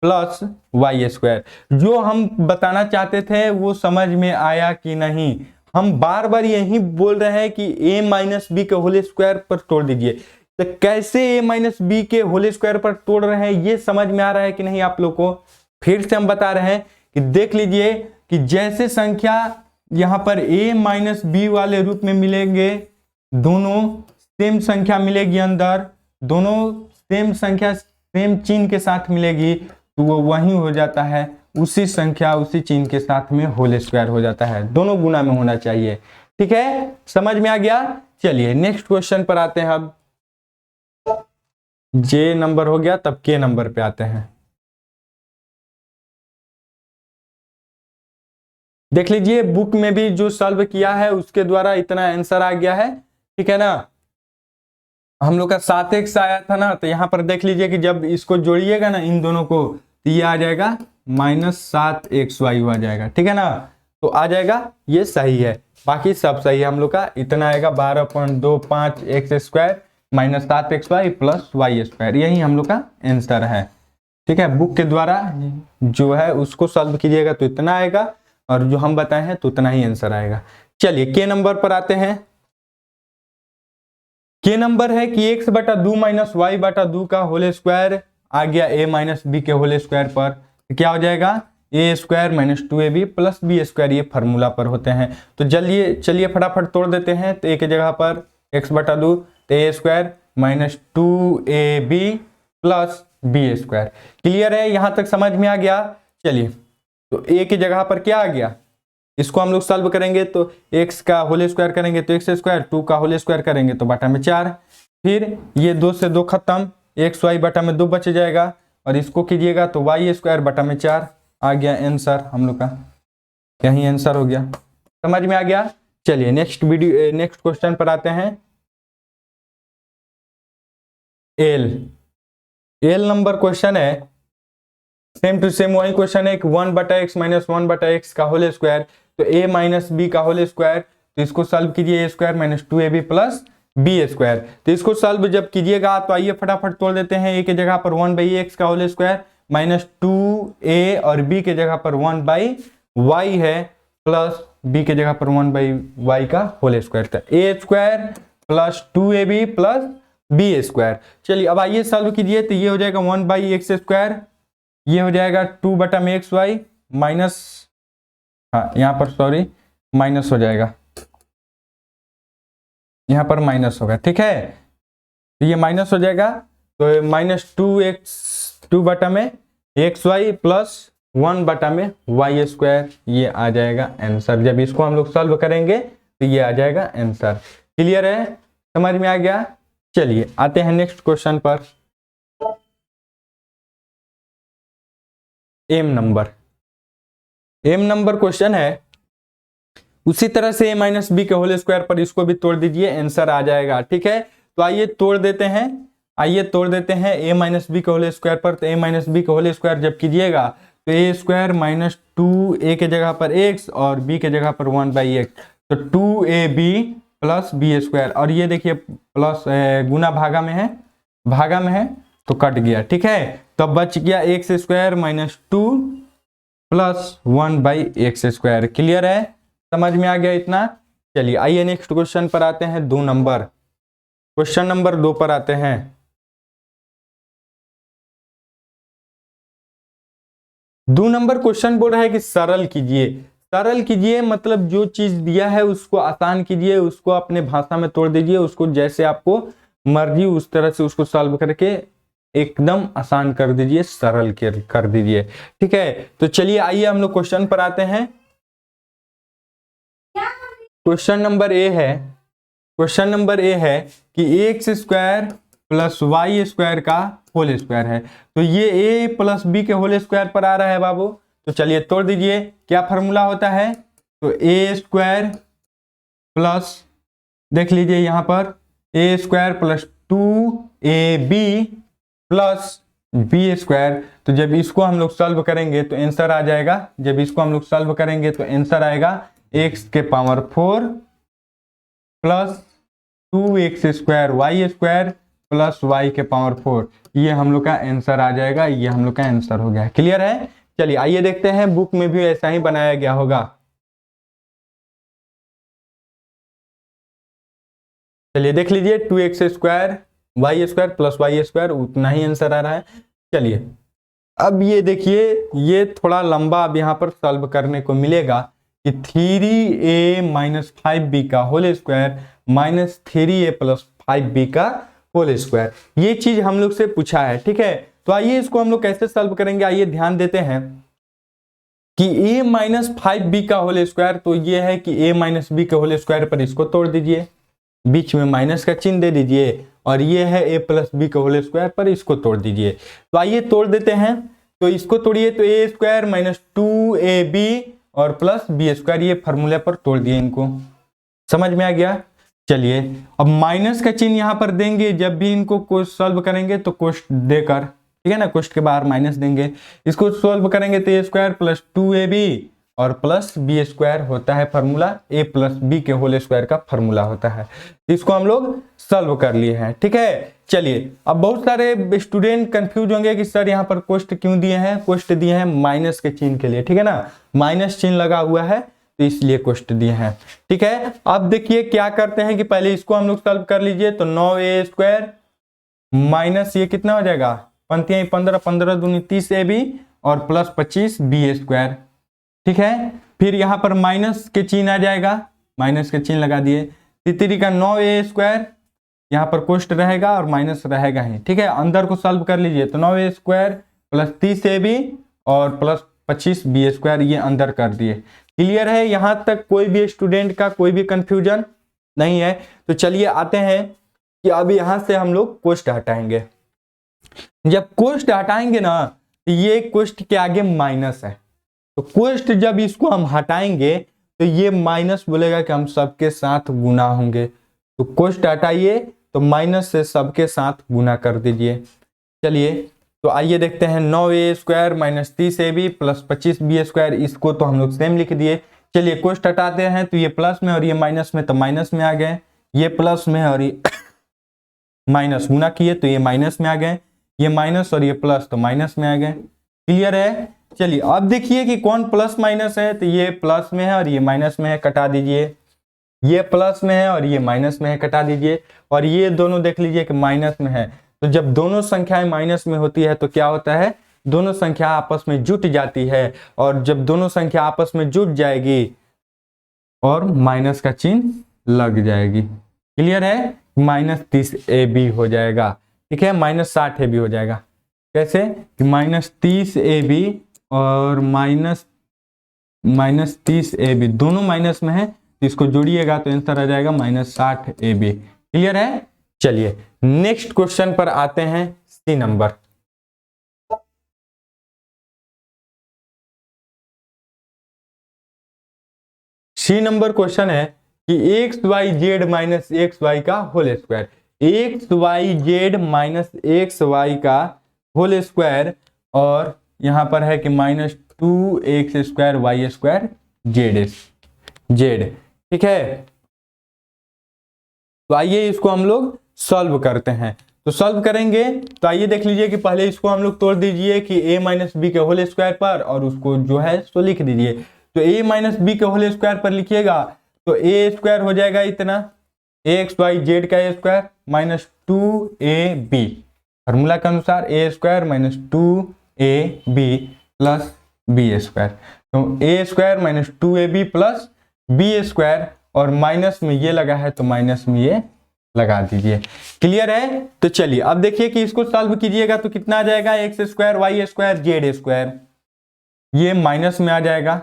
plus y square. जो हम बताना चाहते थे वो समझ में आया कि नहीं। हम बार बार यही बोल रहे हैं कि a-b के होल स्क्वायर पर तोड़ दीजिए, तो कैसे a-b के होल स्क्वायर पर तोड़ रहे हैं ये समझ में आ रहा है कि नहीं आप लोग को। फिर से हम बता रहे हैं कि देख लीजिए कि जैसे संख्या यहाँ पर a-b वाले रूप में मिलेंगे, दोनों सेम संख्या मिलेगी अंदर, दोनों सेम संख्या सेम चिन्ह के साथ मिलेगी, तो वो वही हो जाता है, उसी संख्या उसी चिन्ह के साथ में होल स्क्वायर हो जाता है, दोनों गुना में होना चाहिए। ठीक है, समझ में आ गया। चलिए नेक्स्ट क्वेश्चन पर आते हैं। अब जे नंबर हो गया, तब के नंबर पे आते हैं। देख लीजिए बुक में भी जो सॉल्व किया है उसके द्वारा इतना आंसर आ गया है। ठीक है ना, हम लोग का 7x आया था ना, तो यहाँ पर देख लीजिए कि जब इसको जोड़िएगा ना इन दोनों को, तो ये आ जाएगा -7xy आ जाएगा। ठीक है ना, तो आ जाएगा, ये सही है, बाकी सब सही है। हम लोग का इतना आएगा 12.25 x square minus 7xy plus y square, यही हम लोग का आंसर है। ठीक है, बुक के द्वारा जो है उसको सॉल्व कीजिएगा तो इतना आएगा, और जो हम बताए हैं तो उतना ही आंसर आएगा। चलिए के नंबर पर आते हैं। के नंबर है कि x बटा 2 माइनस y बटा 2 का होल स्क्वायर आ गया a-b के होल स्क्वायर पर, तो क्या हो जाएगा, a square -2ab plus b square, ये फार्मूला पर होते हैं। तो चलिए फटाफट तोड़ देते हैं। तो a के जगह पर x बटा 2, तो a square -2ab plus b square. Clear है, यहां तक समझ में आ गया। चलिए तो a की जगह पर क्या आ गया, इसको हम लोग सॉल्व करेंगे तो x का होल स्क्वायर करेंगे तो x स्क्वायर, 2 का होल स्क्वायर करेंगे तो बटा में 4, फिर ये 2 से 2 खत्म, xy बटा में 2 बच जाएगा, और इसको कीजिएगा तो y स्क्वायर बटा में 4 आ गया आंसर हम लोग का, यही आंसर हो गया। समझ में आ गया। चलिए नेक्स्ट क्वेश्चन पर आते हैं। एल नंबर क्वेश्चन है, सेम टू सेम वही क्वेश्चन है कि 1/x माइनस 1/x का होल स्क्वायर, तो a माइनस बी का होल स्क्वायर, तो इसको सॉल्व कीजिए a square -2ab plus b square. तो इसको सॉल्व जब कीजिएगा तो आइए फटाफट तोड़ देते हैं। a के जगह पर 1/x का होल स्क्वायर -2a और b के जगह पर 1/y है, प्लस b के जगह पर 1/y का होल स्क्वायर था, a square plus 2ab plus b square. चलिए अब आइए सॉल्व कीजिए, तो ये हो जाएगा 1/x स्क्वायर, ये हो जाएगा 2 बटा में xy माइनस, हाँ यहाँ पर सॉरी माइनस हो जाएगा, यहाँ पर माइनस होगा, ठीक है। तो ये माइनस हो जाएगा, तो -2x 2 बटा में xy प्लस 1 बटा में y², ये आ जाएगा आंसर। जब इसको हम लोग सॉल्व करेंगे तो ये आ जाएगा आंसर। क्लियर है, समझ में आ गया। चलिए आते हैं नेक्स्ट क्वेश्चन पर। एम नंबर क्वेश्चन है। उसी तरह से a-b के होल स्क्वायर पर इसको भी तोड़ दीजिए, आंसर आ जाएगा, ठीक है। तो आइए तोड़ देते हैं, a-b के होल स्क्वायर पर। तो a-b के होल स्क्वायर जब कीजिएगा तो a² - 2a के जगह पर x और b के जगह पर 1/x, तो 2ab प्लस b²। और ये देखिए प्लस गुना भागा में है तो कट गया, ठीक है। तो बच गया x² - 2 प्लस 1/x²। क्लियर है, समझ में आ गया इतना। चलिए आइए नेक्स्ट क्वेश्चन पर आते हैं, 2 नंबर, क्वेश्चन नंबर 2 पर आते हैं। 2 नंबर क्वेश्चन बोल रहा है कि सरल कीजिए, मतलब जो चीज दिया है उसको आसान कीजिए, उसको अपने भाषा में तोड़ दीजिए, उसको जैसे आपको मर्जी उस तरह से उसको सॉल्व करके एकदम आसान कर दीजिए, सरल कर दीजिए, ठीक है। तो चलिए आइए हम लोग क्वेश्चन पर आते हैं। क्वेश्चन नंबर ए है कि x² प्लस y² का होल स्क्वायर है। तो ये a प्लस b के होल स्क्वायर पर आ रहा है बाबू। तो चलिए तोड़ दीजिए, क्या फॉर्मूला होता है। तो a² प्लस, देख लीजिए यहाँ पर a² plus 2ab plus b²। तो जब इसको हम लोग सॉल्व करेंगे तो आंसर आ जाएगा, x के power 4 plus 2x² y² plus y के पावर 4, ये हम लोग का आंसर आ जाएगा, ये हम लोग का आंसर हो गया। क्लियर है। चलिए आइए देखते हैं, बुक में भी ऐसा ही बनाया गया होगा। चलिए देख लीजिए 2x² y² प्लस y², उतना ही आंसर आ रहा है। चलिए अब ये देखिए, ये थोड़ा लंबा अब यहाँ पर सॉल्व करने को मिलेगा कि 3a - 5b का whole square minus 3a plus 5b का होल स्क्वायर, ये चीज हम लोग से पूछा है, ठीक है। तो आइए इसको हम लोग कैसे सॉल्व करेंगे, आइए ध्यान देते हैं कि a - 5b का होल स्क्वायर, तो ये है कि a - b के होल स्क्वायर पर इसको तोड़ दीजिए, बीच में माइनस का चिन्ह दे दीजिए, और ये है a प्लस b के होल स्क्वायर पर इसको तोड़ दीजिए। तो आइए तोड़ देते हैं, तो इसको तोड़िए, तो a² - 2ab और प्लस b², ये फॉर्मूले पर तोड़ दिए इनको, समझ में आ गया। चलिए अब माइनस का चिन्ह यहाँ पर देंगे, जब भी इनको सॉल्व करेंगे तो कोष्ट देकर, ठीक है ना, कोष्ट के बाहर माइनस देंगे। इसको सॉल्व करेंगे तो a² प्लस 2ab और प्लस b² होता है फॉर्मूला, a प्लस b के होल स्क्वायर का फॉर्मूला होता है। इसको हम लोग सॉल्व कर लिए हैं, ठीक है। चलिए अब बहुत सारे स्टूडेंट कंफ्यूज होंगे कि सर यहाँ पर कोष्ट क्यों दिए हैं, कोष्ट दिए हैं माइनस के चिन्ह के लिए, ठीक है ना, माइनस चिन्ह लगा हुआ है तो इसलिए कोष्ट दिए हैं, ठीक है। अब देखिए क्या करते हैं कि पहले इसको हम लोग सॉल्व कर लीजिए। तो 9a² माइनस ये कितना हो जाएगा, पंक्तियां 15, 15 दूनी 30ab और प्लस 25b², ठीक है। फिर यहाँ पर माइनस के चिन्ह आ जाएगा, माइनस के चिन्ह लगा दिए, तितरी का 9a², यहाँ पर कोष्ट रहेगा और माइनस रहेगा ही, ठीक है। अंदर को सॉल्व कर लीजिए, तो 9a² प्लस 30ab और प्लस 25b², ये अंदर कर दिए। क्लियर है, यहां तक कोई भी स्टूडेंट का कोई भी कंफ्यूजन नहीं है। तो चलिए आते हैं कि अब यहां से हम लोग कोष्ट हटाएंगे। जब कोष्ट हटाएंगे ना, तो ये कोष्ट के आगे माइनस है, तो कोष्ट जब इसको हम हटाएंगे तो ये माइनस बोलेगा कि हम सबके साथ गुना होंगे। तो कोष्ट हटाइए तो माइनस से सबके साथ गुना कर दीजिए। चलिए तो आइए देखते हैं, 9a² minus 30ab plus 25b², इसको तो हम लोग सेम लिख दिए। चलिए कोष्ट हटाते हैं, तो ये प्लस में और ये माइनस में, तो माइनस में आ गए, ये प्लस में और ये माइनस गुना किए तो ये माइनस में आ गए, ये माइनस और ये प्लस तो माइनस में आ गए। क्लियर है। चलिए अब देखिए कि कौन प्लस माइनस है, तो ये प्लस में है और ये माइनस में है, कटा दीजिए, ये प्लस में है और ये माइनस में है, कटा दीजिए, और ये दोनों देख लीजिए कि माइनस में है। तो जब दोनों संख्याएं माइनस में होती है तो क्या होता है, दोनों संख्या आपस में जुट जाती है, और जब दोनों संख्या आपस में जुट जाएगी और माइनस का चिन्ह लग जाएगी, क्लियर है, -30 AB हो जाएगा। ठीक है, -60 AB हो जाएगा। कैसे कि -30 AB और -30 AB दोनों माइनस में है, तो इसको जोड़िएगा तो आंसर आ जाएगा -60 AB। क्लियर है। चलिए नेक्स्ट क्वेश्चन पर आते हैं, सी नंबर। सी नंबर क्वेश्चन है कि x Y z minus x Y का whole square, x Y z minus x Y का होल स्क्वायर, और यहां पर है कि -2x² y² जेड। ठीक है, तो आइए इसको हम लोग सॉल्व करते हैं। तो सॉल्व करेंगे तो आइए देख लीजिए कि पहले इसको हम लोग तोड़ दीजिए कि a माइनस बी के होल स्क्वायर पर, और उसको जो है सो लिख दीजिए। तो a माइनस बी के होल स्क्वायर पर लिखिएगा तो a स्क्वायर हो जाएगा इतना, एक्स वाई जेड का स्क्वायर -2ab, फॉर्मूला के अनुसार a square -2ab plus B square. तो a square -2ab plus B square, और माइनस में ये लगा है तो माइनस में ये लगा दीजिए। क्लियर है। तो चलिए अब देखिए कि इसको सॉल्व कीजिएगा तो कितना आ जाएगा, X square Y square Z square, ये माइनस में आ जाएगा,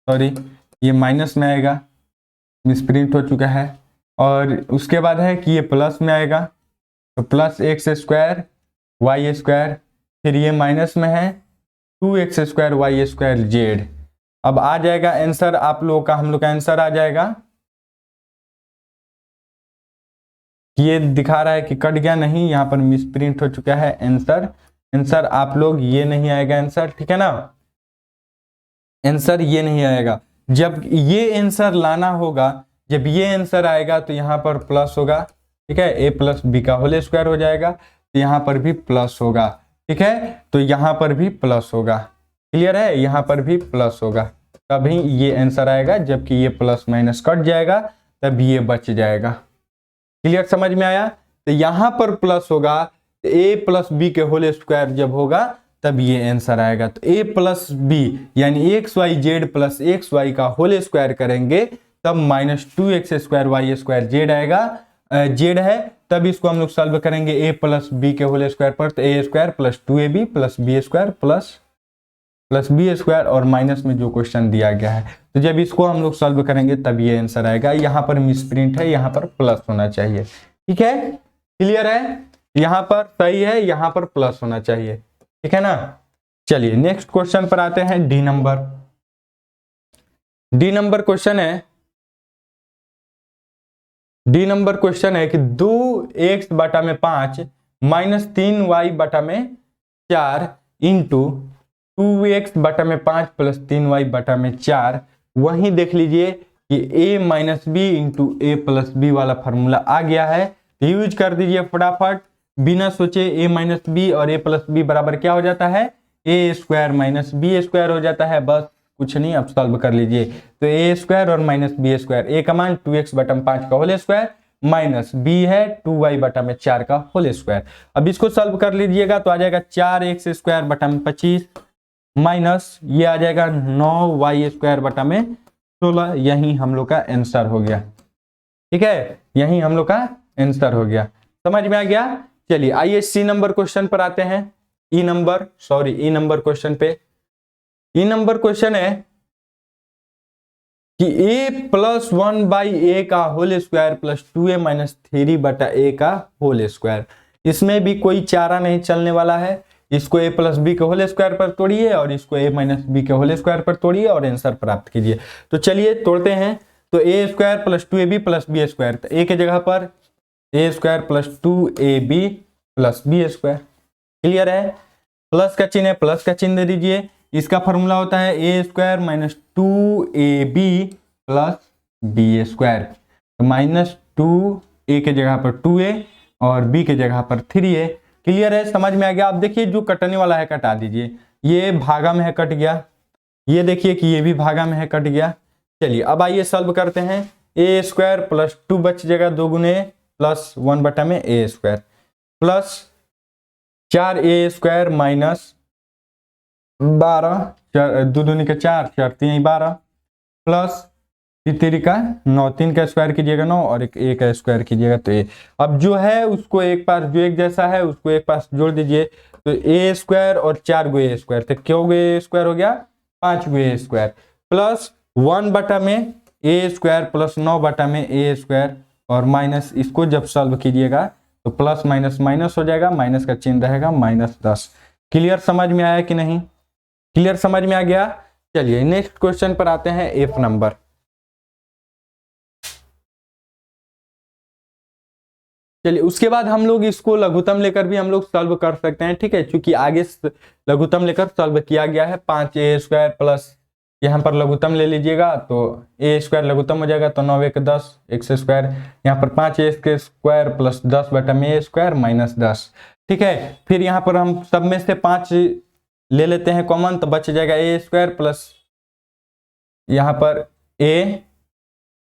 सॉरी ये माइनस में आएगा, मिसप्रिंट हो चुका है। और उसके बाद है कि ये प्लस में आएगा, तो plus X square Y square, फिर ये माइनस में है 2x² y² जेड। अब आ जाएगा आंसर आप लोगों का, हम लोग का आंसर आ जाएगा, ये दिखा रहा है कि कट गया, नहीं यहाँ पर मिसप्रिंट हो चुका है आंसर आप लोग ये नहीं आएगा आंसर। ठीक है ना, आंसर ये नहीं आएगा। जब ये आंसर लाना होगा, जब ये आंसर आएगा तो यहाँ पर प्लस होगा। ठीक है, a प्लस बी का होल स्क्वायर हो जाएगा, तो यहाँ पर भी प्लस होगा। ठीक है, तो यहाँ पर भी प्लस होगा। क्लियर है, यहाँ पर भी प्लस होगा, तभी ये आंसर आएगा। जबकि ये प्लस माइनस कट जाएगा तब ये बच जाएगा। क्लियर, समझ में आया। तो यहाँ पर प्लस होगा, तो a प्लस बी के होल स्क्वायर जब होगा तब ये आंसर आएगा। तो a प्लस बी यानी X Y Z plus X Y का होल स्क्वायर करेंगे तब -2x² y² जेड आएगा, जेड है। तब इसको हम लोग सॉल्व करेंगे a प्लस बी के होल स्क्वायर पर, तो a square plus 2ab plus B square plus B square, और माइनस में जो क्वेश्चन दिया गया है। तो जब इसको हम लोग सॉल्व करेंगे तब ये आंसर आएगा। यहाँ पर मिसप्रिंट है, यहाँ पर प्लस होना चाहिए। ठीक है, क्लियर है, यहाँ पर सही है, यहाँ पर प्लस होना चाहिए। ठीक है ना। चलिए नेक्स्ट क्वेश्चन पर आते हैं, D number. D number question है कि 2x/5 -3y/4 into 2x/5 plus 3y/4। वहीं देख लीजिए कि a minus B into A plus B वाला फॉर्मूला आ गया है, यूज कर दीजिए फटाफट बिना सोचे। a माइनस बी और a प्लस बी बराबर क्या हो जाता है, a square minus B square हो जाता है। बस कुछ नहीं, अब सॉल्व कर लीजिए। तो a स्क्वायर और माइनस बी स्क्वायर, a का मान 2x/5 का होल स्क्वायर माइनस b है 2y/4 का होल स्क्वायर। अब इसको सॉल्व कर लीजिएगा तो आ जाएगा 4x² 25 माइनस ये आ जाएगा 9y² 16। यही हम लोग का आंसर हो गया। ठीक है, यही हम लोग का आंसर हो गया। समझ में आ गया। चलिए आइए सी नंबर क्वेश्चन पर आते हैं। ई नंबर क्वेश्चन पे, ई नंबर क्वेश्चन है कि a प्लस 1/a का whole square plus 2a minus 3/a का होल स्क्वायर। इसमें भी कोई चारा नहीं चलने वाला है। इसको a प्लस बी के होल स्क्वायर पर तोड़िए और इसको a माइनस बी के होल स्क्वायर पर तोड़िए और आंसर प्राप्त कीजिए। तो चलिए तोड़ते हैं। तो a square plus 2ab plus B square, तो a के जगह पर a square plus 2ab plus B square. Clear है, प्लस का चिन्ह है, प्लस का चिन्ह दे दीजिए। इसका फॉर्मूला होता है a square minus 2ab plus B square, -2a के जगह पर 2a और b के जगह पर 3a। क्लियर है, समझ में आ गया। आप देखिए जो कटने वाला है कटा दीजिए, ये भागा में है कट गया, ये देखिए कि ये भी भागा में है कट गया। चलिए अब आइए सॉल्व करते हैं। a स्क्वायर प्लस 2 बच जाएगा 2 गुने plus 1/a square plus 4a square minus 12, 2 दूनी के 4, 4 3 12 प्लस 3 का 9, 3 का स्क्वायर कीजिएगा 9 और एक ए का स्क्वायर कीजिएगा तो ए। अब जो है उसको एक पास, जो एक जैसा है उसको एक पास जोड़ दीजिए, तो ए स्क्वायर और 4 गो ए स्क्वायर, तो क्यों गो ए स्क्वायर हो गया, 5 गो ए स्क्वायर, प्लस 1 बटा में ए स्क्वायर प्लस 9 बटा में ए स्क्वायर, और माइनस, इसको जब सॉल्व कीजिएगा तो प्लस माइनस माइनस हो जाएगा, माइनस का चिन्ह रहेगा -10। क्लियर समझ में आया कि नहीं? क्लियर समझ में आ गया? चलिए नेक्स्ट क्वेश्चन पर आते हैं, एफ नंबर। चलिए उसके बाद हम लोग इसको लघुत्तम लेकर भी हम लोग सॉल्व कर सकते हैं, ठीक है, क्योंकि आगे लघुत्तम लेकर सॉल्व किया गया है। 5a स्क्वायर प्लस, यहाँ पर लघुत्तम ले लीजिएगा तो ए स्क्वायर लघुत्तम हो जाएगा, तो 9 1 10 x स्क्वायर, यहाँ पर 5a के स्क्वायर प्लस 10 बटा में ए स्क्वायर -10, ठीक है। फिर यहाँ पर हम सब में से 5 ले लेते हैं कॉमन, तो बच जाएगा ए स्क्वायर प्लस यहाँ पर a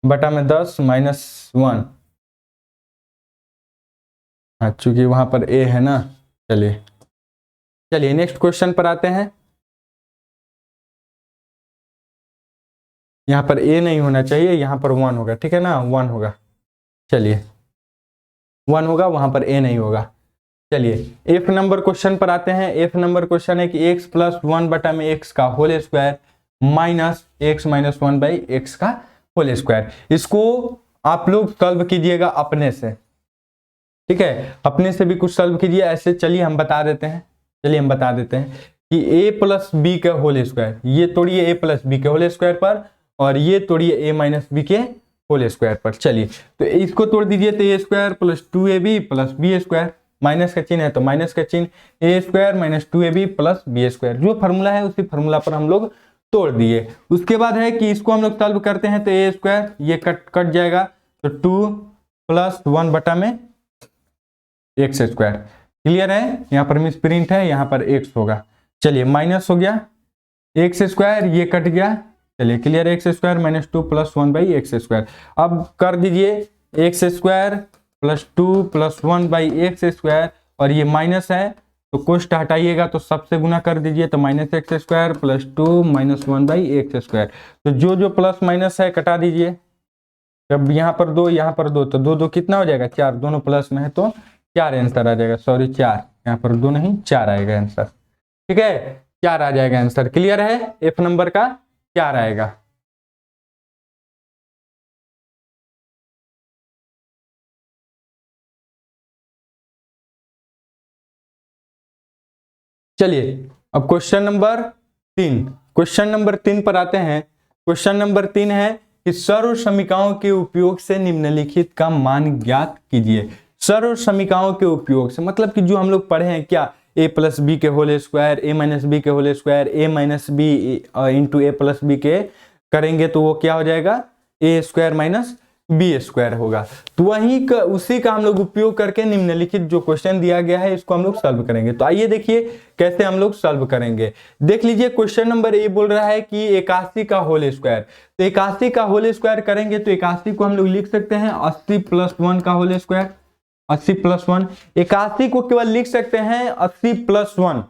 बटा में 10 -1, हाँ चूंकि वहां पर a है ना। चलिए नेक्स्ट क्वेश्चन पर आते हैं। यहाँ पर a नहीं होना चाहिए, यहाँ पर 1 होगा, ठीक है ना, 1 होगा। चलिए 1 होगा, वहां पर a नहीं होगा। चलिए एफ नंबर क्वेश्चन पर आते हैं। एफ नंबर क्वेश्चन है कि x प्लस 1 बटा में x का whole square minus x minus 1 by x का होल स्क्वायर। इसको आप लोग सॉल्व कीजिएगा अपने से, ठीक है, अपने से भी कुछ सॉल्व कीजिए ऐसे। चलिए हम बता देते हैं कि a प्लस बी का होल स्क्वायर, ये तोड़िए a प्लस बी के होल स्क्वायर पर, और ये तोड़िए a माइनस बी के होल स्क्वायर पर। चलिए तो इसको तोड़ दीजिए, तो a square plus 2ab plus B square, minus का चिन्ह है तो माइनस का चिन्ह, a square minus 2ab plus B square, जो फॉर्मूला है उसी फॉर्मूला पर हम लोग तोड़ दिए। उसके बाद है कि इसको हम लोग सॉल्व करते हैं, तो a स्क्वायर ये कट जाएगा, तो 2 प्लस 1 बटा में एक्स स्क्वायर। क्लियर है? यहाँ पर मिस प्रिंट है, यहाँ पर एक्स होगा। चलिए माइनस हो गया, एक्स स्क्वायर ये कट गया। चलिए clear, x square minus 2 plus 1 by x square. अब कर दीजिए x square plus 2 plus 1 by x square, और ये माइनस है तो कोष्ट हटाइएगा तो सबसे गुना कर दीजिए, तो minus x square plus 2 minus 1 by x square. तो जो प्लस माइनस है कटा दीजिए, जब यहाँ पर 2 यहाँ पर 2, तो 2 2 कितना हो जाएगा, 4, दोनों प्लस में है तो 4 आंसर आ जाएगा, सॉरी 4, यहाँ पर 2 नहीं 4 आएगा आंसर, ठीक है, 4 आ जाएगा आंसर। क्लियर है? एफ नंबर का 4 आएगा। चलिए अब क्वेश्चन नंबर 3 पर आते हैं। क्वेश्चन नंबर 3 है कि सर्व समीकरणों के उपयोग से निम्नलिखित का मान ज्ञात कीजिए। सर्व समीकरणों के उपयोग से मतलब कि जो हम लोग पढ़े हैं क्या, a प्लस बी के whole square, a minus B के whole square, a minus B into A plus B के करेंगे तो वो क्या हो जाएगा, a square minus B square होगा। तो वही का उसी का हम लोग उपयोग करके निम्नलिखित जो क्वेश्चन दिया गया है इसको हम लोग सॉल्व करेंगे। तो आइए देखिए कैसे हम लोग सॉल्व करेंगे। देख लीजिए क्वेश्चन नंबर ए बोल रहा है कि 81 का होल स्क्वायर, तो 81 का होल स्क्वायर करेंगे तो 81 को हम लोग लिख सकते हैं 80 प्लस 1 का होल स्क्वायर, 80 प्लस 1, 81 को केवल लिख सकते हैं 80 प्लस 1,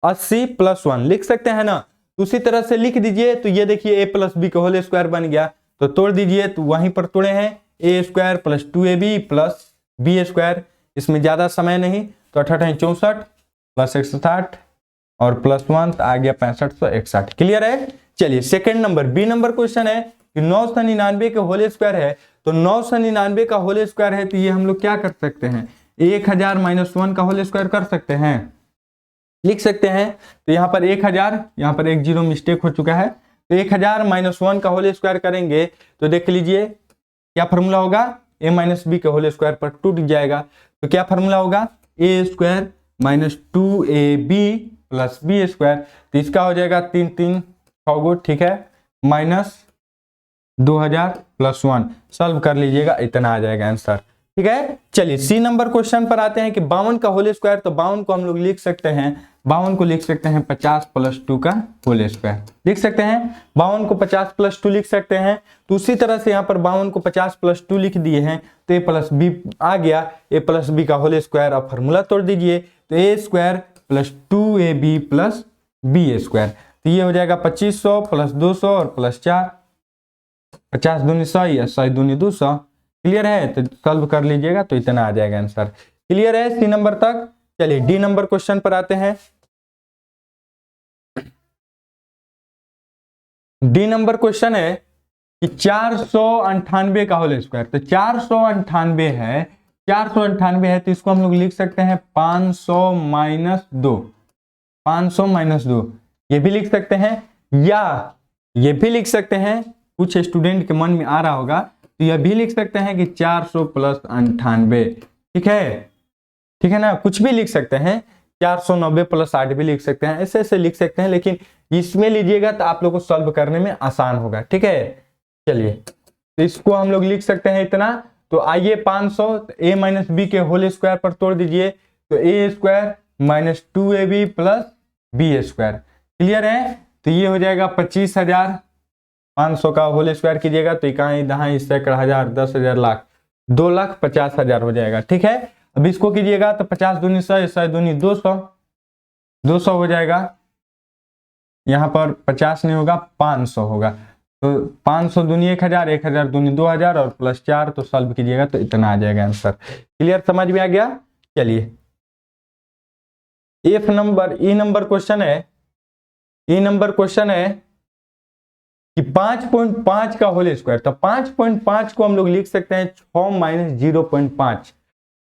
80 प्लस 1 लिख सकते हैं ना। उसी तरह से लिख दीजिए, तो ये देखिए a प्लस बी का होल स्क्वायर बन गया, तो तोड़ दीजिए, तो वहीं पर तोड़े हैं a square plus 2ab plus B square, इसमें ज्यादा समय नहीं, तो 68 64 प्लस 160 और प्लस 1 आ गया 6561। क्लियर है? चलिए second number B number question है कि 999 के होल स्क्वायर है, तो 999 का होल स्क्वायर है, तो ये हम लोग क्या कर सकते हैं, 1000 माइनस 1 का होल स्क्वायर कर सकते हैं, लिख सकते हैं। तो यहाँ पर 1000, यहाँ पर एक जीरो मिस्टेक हो चुका है, तो 1000 माइनस 1 का होल स्क्वायर करेंगे तो देख लीजिए क्या फॉर्मूला होगा, a माइनस बी के होल स्क्वायर पर टूट जाएगा, तो क्या फॉर्मूला होगा, a square minus 2ab plus B square, तो इसका हो जाएगा 3 3 6 गो, ठीक है, माइनस 2000 प्लस 1, सॉल्व कर लीजिएगा, इतना आ जाएगा आंसर, ठीक है। चलिए सी नंबर क्वेश्चन पर आते हैं कि 52 का होल स्क्वायर, तो 52 को हम लोग लिख सकते हैं, 52 को लिख सकते हैं 50 प्लस 2 का होल स्क्वायर, लिख सकते हैं 52 को 50 प्लस 2 लिख सकते हैं। तो उसी तरह से यहाँ पर 52 को 50 प्लस 2 लिख दिए हैं, तो a प्लस बी आ गया, a प्लस बी का होल स्क्वायर, अब फॉर्मूला तोड़ दीजिए, तो a square plus 2ab plus B square, तो ये हो जाएगा 2500 प्लस 200 और प्लस 4, 50 दूनी 100 या 100 दूनी 200। क्लियर है, तो सॉल्व कर लीजिएगा तो इतना आ जाएगा आंसर। क्लियर है सी नंबर तक। चलिए डी नंबर क्वेश्चन पर आते हैं। डी नंबर क्वेश्चन है कि 498 का होल स्क्वायर। तो 498 है, 498 है तो इसको हम लोग लिख सकते हैं 500 माइनस 2, 500 माइनस 2 ये भी लिख सकते हैं, या ये भी लिख सकते हैं, कुछ स्टूडेंट के मन में आ रहा होगा तो यह भी लिख सकते हैं कि 400 प्लस 98। ठीक है, ठीक है ना, कुछ भी लिख सकते हैं, 490 प्लस 60 भी लिख सकते हैं, ऐसे ऐसे लिख सकते हैं, लेकिन इसमें लीजिएगा तो आप लोग को सॉल्व करने में आसान होगा। ठीक है, चलिए तो इसको हम लोग लिख सकते हैं इतना। तो आइए 500 a माइनस बी के होल स्क्वायर पर तोड़ दीजिए, तो a square minus 2ab plus B square. Clear है, तो ये हो जाएगा 25,000। 500 का होल स्क्वायर कीजिएगा तो इकाई दहाई सैकड़ा हजार 10,000 लाख 2,50,000 हो जाएगा। ठीक है, अब इसको कीजिएगा तो 50 दूनी 100, 100 दूनी 200, 200 हो जाएगा। यहाँ पर 50 नहीं होगा, 500 होगा। तो 500 दूनी 1,000, 1,000 दूनी 2,000 और प्लस 4, तो सॉल्व कीजिएगा तो इतना आ जाएगा आंसर। क्लियर, समझ में आ गया। चलिए एफ नंबर ई नंबर क्वेश्चन है। ई नंबर क्वेश्चन है कि 5.5 का होल स्क्वायर। तो 5.5 को हम लोग लिख सकते हैं 6 माइनस 0.5,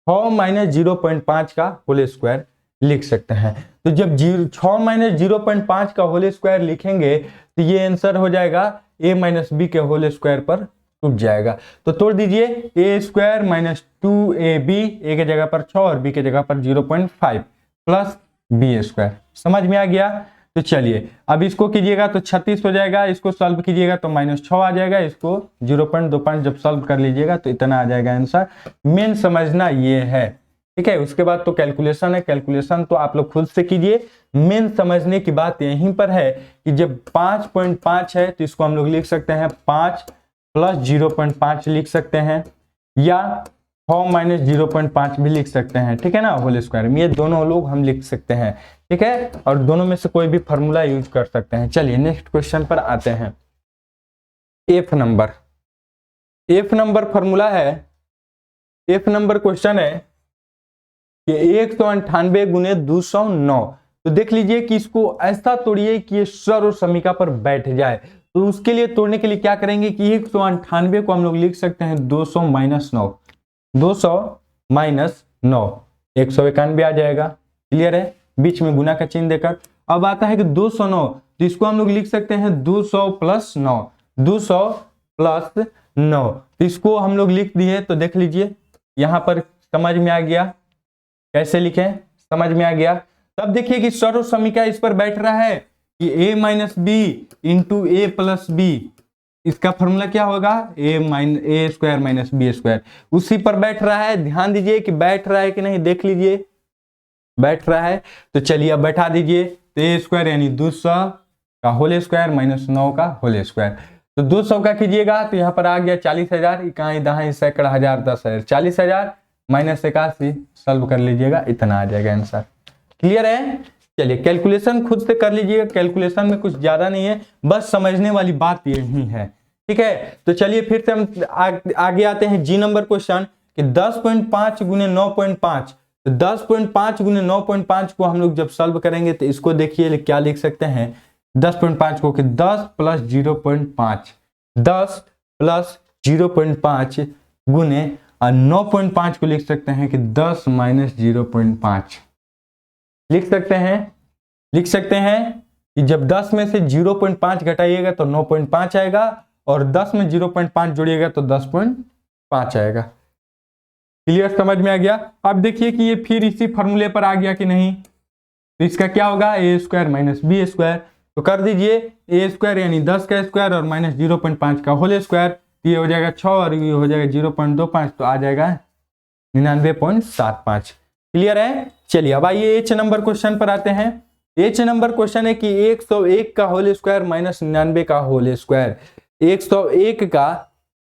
6 माइनस 0.5 का होल स्क्वायर लिख सकते हैं। तो जब 6 माइनस 0.5 का होल स्क्वायर लिखेंगे तो ये आंसर हो जाएगा a माइनस बी के होल स्क्वायर पर टूट जाएगा। तो तोड़ दीजिए, a square minus 2ab, a के जगह पर 6 और b के जगह पर 0.5 प्लस b स्क्वायर। समझ में आ गया। तो चलिए अब इसको कीजिएगा तो 36 हो जाएगा, इसको सॉल्व कीजिएगा तो माइनस 6 आ जाएगा, इसको 0.25 जब सॉल्व कर लीजिएगा तो इतना आ जाएगा आंसर। मेन समझना ये है। ठीक है, उसके बाद तो कैलकुलेशन है, कैलकुलेशन तो आप लोग खुद से कीजिए। मेन समझने की बात यहीं पर है कि जब 5.5 है तो इसको हम लोग लिख सकते हैं 5 प्लस 0.5 लिख सकते हैं, या 6 माइनस 0.5 भी लिख सकते हैं। ठीक है ना, होल स्क्वायर में ये दोनों लोग हम लिख सकते हैं। ठीक है, और दोनों में से कोई भी फॉर्मूला यूज कर सकते हैं। चलिए नेक्स्ट क्वेश्चन पर आते हैं। F number, F number formula है, एफ नंबर क्वेश्चन है कि 198 गुने 209। तो देख लीजिए कि इसको ऐसा तोड़िए कि ये सर्व समीका पर बैठ जाए। तो उसके लिए तोड़ने के लिए क्या करेंगे कि 198 को हम लोग लिख सकते हैं 200 माइनस 9, 200 माइनस 9, 191 आ जाएगा। क्लियर है, बीच में गुना का चिन्ह देकर। अब आता है कि 209, तो इसको हम लोग लिख सकते हैं 200 प्लस 9, 200 प्लस 9। तो इसको हम लोग लिख दिए, तो देख लीजिए यहां पर समझ में आ गया कैसे लिखें, समझ में आ गया। तब देखिए कि सर्व समीका इस पर बैठ रहा है कि a minus B into A plus B, इसका फॉर्मूला क्या होगा, a square minus B square, उसी पर बैठ रहा है। ध्यान दीजिए कि बैठ रहा है कि नहीं, देख लीजिए बैठ रहा है। तो चलिए अब बैठा दीजिए, तो a स्क्वायर यानी 200 का होल स्क्वायर माइनस 9 का होल स्क्वायर। तो 200 का कीजिएगा तो यहाँ पर आ गया 40,000, इकाई दहाई सैकड़ा हजार 10,000, 40,000 माइनस 81, सॉल्व कर लीजिएगा इतना आ जाएगा आंसर। क्लियर है। चलिए कैलकुलेशन खुद से कर लीजिएगा, कैलकुलेशन में कुछ ज्यादा नहीं है, बस समझने वाली बात यही है। ठीक है, तो चलिए फिर से हम आगे आते हैं जी नंबर क्वेश्चन कि 10.5 गुने 9.5। तो 10.5 गुने 9.5 को हम लोग जब सॉल्व करेंगे तो इसको देखिए क्या लिख सकते हैं 10.5 को कि 10 प्लस 0.5, 10 प्लस 0.5 गुने 9.5 को लिख सकते हैं कि 10 माइनस 0.5 लिख सकते हैं। लिख सकते हैं कि जब 10 में से 0.5 घटाइएगा तो 9.5 आएगा, और 10 में 0.5 जोड़िएगा तो 10.5 आएगा। क्लियर, समझ में आ गया। अब देखिए कि ये फिर इसी फॉर्मूले पर आ गया कि नहीं। तो इसका क्या होगा, a square minus B square. तो कर दीजिए a स्क्वायर यानी 10 का स्क्वायर और माइनस 0.5 का होल स्क्वायर, ये हो जाएगा 6 और ये हो जाएगा 0.25, तो आ जाएगा 99.75। क्लियर है। चलिए अब आइए एच नंबर क्वेश्चन पर आते हैं। एच नंबर क्वेश्चन है कि 101 का होल स्क्वायर माइनस 99 का होल स्क्वायर, 101 का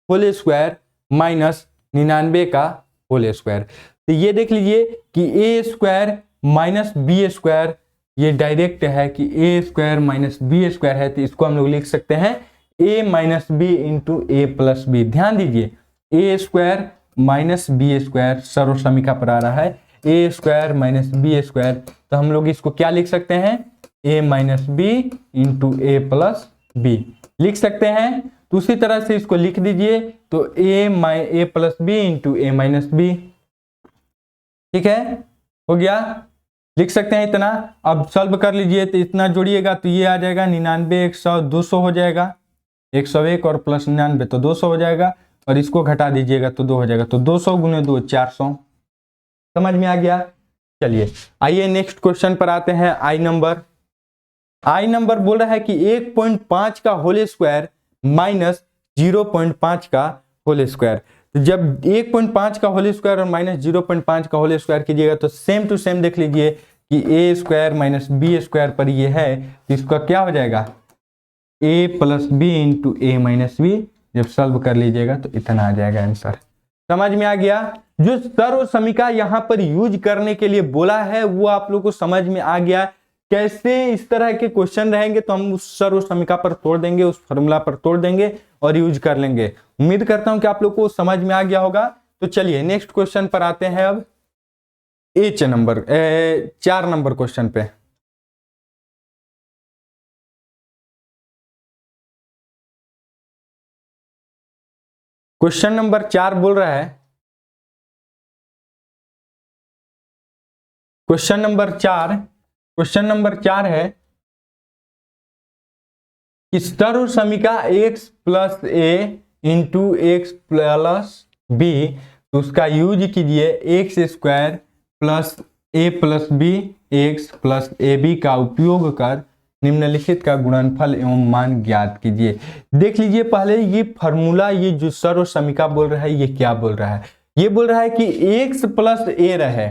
होल स्क्वायर माइनस 99 का होल स्क्वायर। तो ये देख लीजिए कि ए स्क्वायर माइनस बी स्क्वायर ये डायरेक्ट है कि ए स्क्वायर माइनस बी स्क्वायर है, तो इसको हम लोग लिख सकते हैं ए माइनस बी इंटू ए प्लस बी। ध्यान दीजिए ए स्क्वायर माइनस बी स्क्वायर सर्व समीका पर आ रहा है, ए स्क्वायर माइनस बी स्क्वायर, तो हम लोग इसको क्या लिख सकते हैं, ए माइनस बी इंटू ए प्लस बी लिख सकते हैं। तो उसी तरह से इसको लिख दीजिए, तो ए plus B into A minus B. ठीक है, हो गया, लिख सकते हैं इतना। अब सॉल्व कर लीजिए, तो इतना जोड़िएगा तो ये आ जाएगा 99 100 200 हो जाएगा, 101 और प्लस 99 तो 200 हो जाएगा, और इसको घटा दीजिएगा तो 2 हो जाएगा, तो 200 गुने 2 400। समझ में आ गया। चलिए आइए नेक्स्ट क्वेश्चन पर आते हैं। आई नंबर बोल रहा है कि 1.5 का होल स्क्वायर माइनस 0.5 का होल स्क्वायर। तो जब 1.5 का होल स्क्वायर और माइनस 0.5 का होल स्क्वायर कीजिएगा तो सेम टू सेम देख लीजिए कि ए स्क्वायर माइनस बी स्क्वायर पर ये है, तो इसका क्या हो जाएगा, ए plus B into A minus B. जब सॉल्व कर लीजिएगा तो इतना आ जाएगा आंसर। समझ में आ गया। जो सर्व समीका यहां पर यूज करने के लिए बोला है वो आप लोग को समझ में आ गया। कैसे इस तरह के क्वेश्चन रहेंगे तो हम उस सर्व समीका पर तोड़ देंगे, उस फॉर्मूला पर तोड़ देंगे और यूज कर लेंगे। उम्मीद करता हूं कि आप लोग को समझ में आ गया होगा। तो चलिए नेक्स्ट क्वेश्चन पर आते हैं। अब 4 नंबर क्वेश्चन पे। क्वेश्चन नंबर 4 बोल रहा है, क्वेश्चन नंबर 4 है कि सर्व समीका x plus A into x plus B, तो उसका यूज कीजिए X square plus A plus B X plus A B का उपयोग कर निम्नलिखित का गुणनफल एवं मान ज्ञात कीजिए। देख लीजिए पहले ये फॉर्मूला, ये जो सर्व समीका बोल रहा है ये क्या बोल रहा है, ये बोल रहा है कि x प्लस ए रहे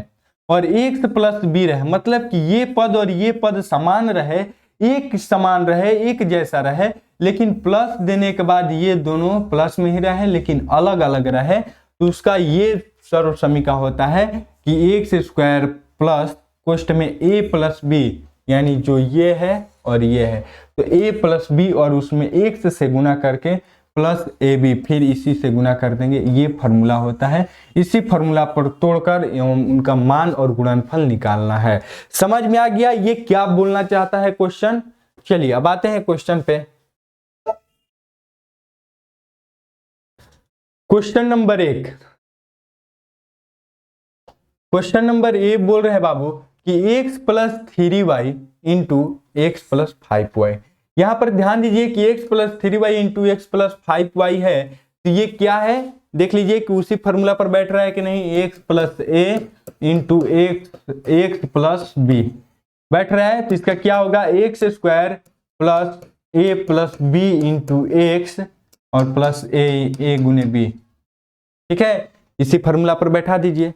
और x प्लस बी रहे, मतलब कि ये पद और ये पद समान रहे, एक समान रहे, एक जैसा रहे, लेकिन प्लस देने के बाद ये दोनों प्लस में ही रहे लेकिन अलग अलग रहे, तो उसका ये सर्व समीका होता है कि एक्स स्क्वायर प्लस कोष्ठ में ए प्लस बी, यानी जो ये है और ये है, तो a प्लस बी और उसमें x से गुना करके प्लस ए बी, फिर इसी से गुना कर देंगे, ये फॉर्मूला होता है। इसी फॉर्मूला पर तोड़कर एवं उनका मान और गुणनफल निकालना है। समझ में आ गया ये क्या बोलना चाहता है क्वेश्चन। चलिए अब आते हैं क्वेश्चन पे। Question number 1, question number A बोल रहे हैं बाबू कि x plus 3y into x plus 5y। यहां पर ध्यान दीजिए कि x plus 3y into x plus 5y है, तो ये क्या है देख लीजिए कि उसी फॉर्मूला पर बैठ रहा है कि नहीं, x plus A into x plus B बैठ रहा है, तो इसका क्या होगा, x square plus A plus B into x और प्लस ए गुने बी। ठीक है, इसी फॉर्मूला पर बैठा दीजिए।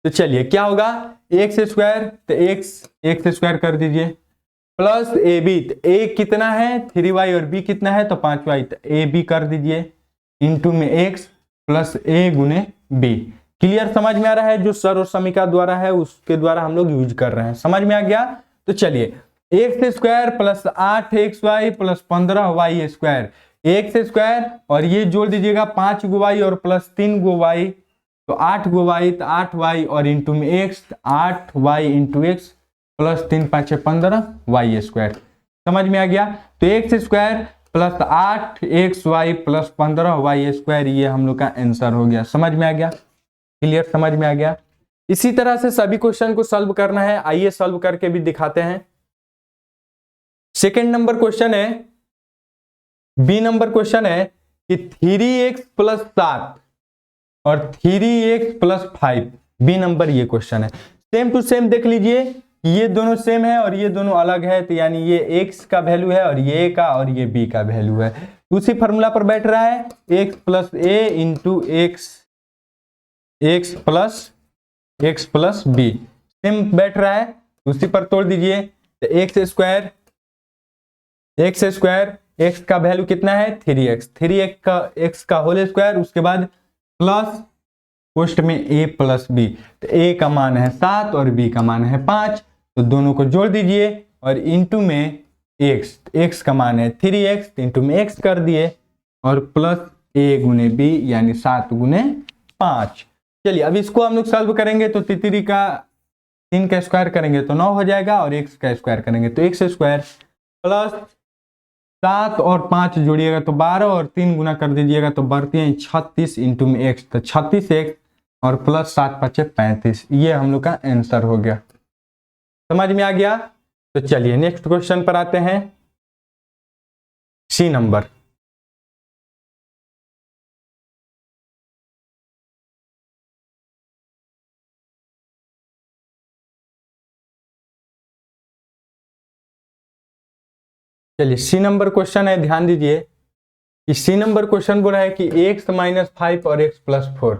तो चलिए क्या होगा, एक्स स्क्वायर तो एक्स स्क्वायर कर दीजिए प्लस ए बी, तो ए कितना है 3y और बी कितना है तो 5y, तो ए बी कर दीजिए इंटू में एक्स प्लस ए गुने बी। क्लियर, समझ में आ रहा है। जो सर्व समीका द्वारा है उसके द्वारा हम लोग यूज कर रहे हैं, समझ में आ गया। तो चलिए x square plus 8xy plus 15y square, x square और ये जोड़ दीजिएगा 5 गो y और प्लस 3 गो y, तो 8 गो y, तो 8y और इंटू में x, 8y into x plus 3 5 15y square. समझ में आ गया। तो x square plus 8xy plus 15y square, ये हम लोग का आंसर हो गया। समझ में आ गया, क्लियर, समझ में आ गया। इसी तरह से सभी क्वेश्चन को सॉल्व करना है, आइए सॉल्व करके भी दिखाते हैं। सेकेंड नंबर क्वेश्चन है, बी नंबर क्वेश्चन है कि 3x प्लस 7 और 3x प्लस 5, बी नंबर ये क्वेश्चन है। सेम टू सेम देख लीजिए, ये दोनों सेम है और ये दोनों अलग है, तो यानी ये x का वैल्यू है और ये a का और ये b का वैल्यू है। उसी फॉर्मूला पर बैठ रहा है x plus a into x plus b, same बैठ रहा है, उसी पर तोड़ दीजिए। तो एक्स स्क्वायर एक्स का वैल्यू कितना है 3x का होल स्क्वायर, उसके बाद प्लस पोस्ट में a प्लस बी, तो a का मान है 7 और b का मान है 5, तो दोनों को जोड़ दीजिए और इंटू में एक्स, एक्स का मान है 3x, इंटू में x कर दिए और प्लस a गुने b यानी 7 गुने 5। चलिए अब इसको हम लोग सॉल्व करेंगे तो 3 का स्क्वायर करेंगे तो 9 हो जाएगा और x का स्क्वायर करेंगे तो x स्क्वायर प्लस 7 और 5 जोड़िएगा तो 12 और 3 गुना कर दीजिएगा तो बढ़ती है 36 इंटू में x, तो 36x और प्लस 7 5 35। ये हम लोग का आंसर हो गया। समझ में आ गया? तो चलिए नेक्स्ट क्वेश्चन पर आते हैं। सी नंबर। चलिए सी नंबर क्वेश्चन है, ध्यान दीजिए कि सी नंबर क्वेश्चन बोला है कि x माइनस 5 और x plus 4,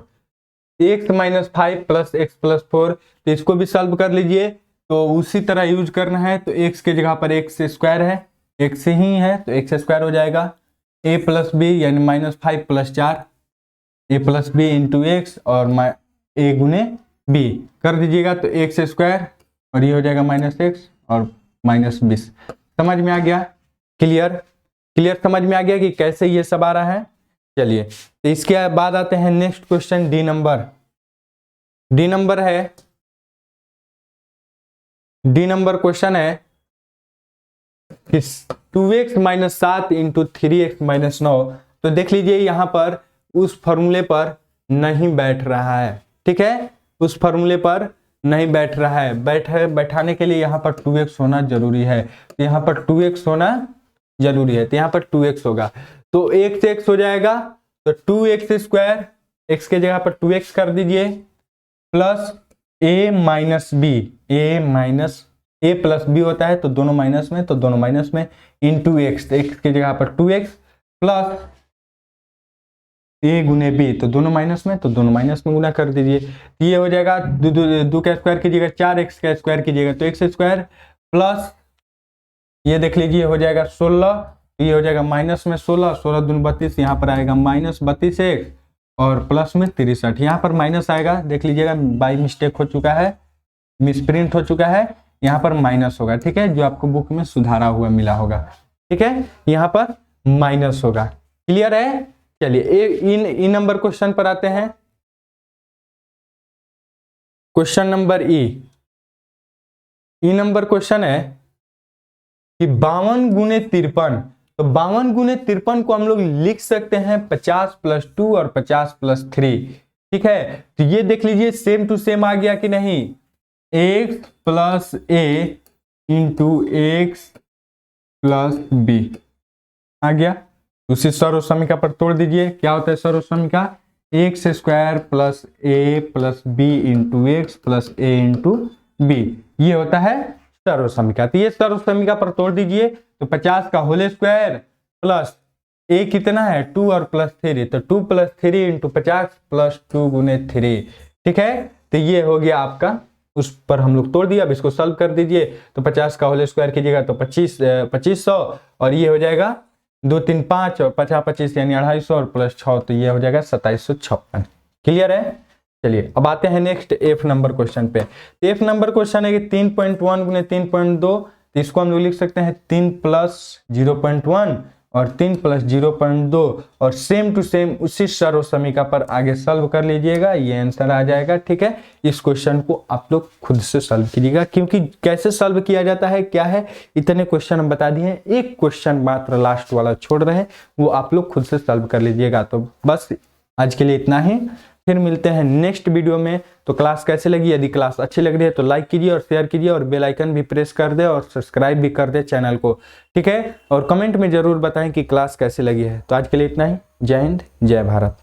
x minus 5 plus x plus 4, तो इसको भी सॉल्व कर लीजिए। तो उसी तरह यूज करना है, तो x के जगह पर x स्क्वायर है, x ही है तो x स्क्वायर हो जाएगा। a प्लस बी यानी minus 5 plus 4, a plus B into x और a गुने b कर दीजिएगा तो x स्क्वायर और ये हो जाएगा माइनस एक्स और माइनस 20। समझ में आ गया? क्लियर समझ में आ गया कि कैसे ये सब आ रहा है। चलिए तो इसके बाद आते हैं next question, D number. D number question है कि 2x minus 7 into 3x minus 9, तो देख लीजिए यहाँ पर उस फॉर्मूले पर नहीं बैठ रहा है। ठीक है, उस फॉर्मूले पर नहीं बैठ रहा है। बैठाने के लिए यहाँ पर 2x होना जरूरी है, तो यहाँ पर 2x होना जरूरी है, तो यहाँ पर 2x होगा तो x हो जाएगा तो 2x स्क्वायर, x के जगह पर 2x कर दीजिए plus a minus B, a plus b होता है तो दोनों माइनस में, तो दोनों माइनस में इंटू एक्स, x के जगह पर 2x प्लस a गुने b, तो दोनों माइनस में, तो दोनों माइनस में गुना कर दीजिए। ये हो जाएगा 2 का स्क्वायर कीजिएगा 4x का स्क्वायर कीजिएगा तो x स्क्वायर प्लस ये देख लीजिए हो जाएगा 16, ये हो जाएगा माइनस में 16, 16 दूनी 32, यहाँ पर आएगा माइनस 32x और प्लस में 63, यहाँ पर माइनस आएगा, देख लीजिएगा बाई मिस्टेक हो चुका है, मिसप्रिंट हो चुका है, यहाँ पर माइनस होगा। ठीक है, जो आपको बुक में सुधारा हुआ मिला होगा। ठीक है, यहाँ पर माइनस होगा। क्लियर है? चलिए इन नंबर क्वेश्चन पर आते हैं। क्वेश्चन नंबर ई नंबर क्वेश्चन है कि 52 गुने 53, तो 52 गुने 53 को हम लोग लिख सकते हैं 50 प्लस 2 और 50 प्लस 3। ठीक है, तो ये देख लीजिए सेम टू सेम आ गया कि नहीं, x plus a into x plus b आ गया। उसी सर्वसमीका पर तोड़ दीजिए, क्या होता है सर्वसमीका, x square plus a plus b into x plus a into b, ये होता है सर्वसमीका। तो ये सर्वसमीका पर तोड़ दीजिए तो 50 का होल स्क्वायर प्लस a कितना है 2 और प्लस 3, तो 2 प्लस 3 इंटू 50 प्लस 2 गुने 3। ठीक है, तो ये हो गया आपका, उस पर हम लोग तोड़ दिया। अब इसको सॉल्व कर दीजिए तो 50 का होल स्क्वायर कीजिएगा तो 2500 और ये हो जाएगा 2 3 5 और 50 25 यानी 250 और प्लस 6, तो ये हो जाएगा 2756। क्लियर है? चलिए अब आते हैं नेक्स्ट एफ नंबर क्वेश्चन पे। एफ नंबर क्वेश्चन है कि 3.1 गुने 3.2, तो इसको हम लोग लिख सकते हैं 3 प्लस 0.1 और 3 प्लस 0.2 और सेम टू सेम उसी सर्वसमीका पर आगे सॉल्व कर लीजिएगा, ये आंसर आ जाएगा। ठीक है, इस क्वेश्चन को आप लोग खुद से सॉल्व कीजिएगा, क्योंकि कैसे सॉल्व किया जाता है क्या है इतने क्वेश्चन हम बता दिए हैं, एक क्वेश्चन मात्र लास्ट वाला छोड़ रहे हैं, वो आप लोग खुद से सॉल्व कर लीजिएगा। तो बस आज के लिए इतना ही, फिर मिलते हैं नेक्स्ट वीडियो में। तो क्लास कैसे लगी, यदि क्लास अच्छी लग रही है तो लाइक कीजिए और शेयर कीजिए और बेल आइकन भी प्रेस कर दे और सब्सक्राइब भी कर दे चैनल को। ठीक है, और कमेंट में जरूर बताएं कि क्लास कैसे लगी है। तो आज के लिए इतना ही। जय हिंद, जय भारत।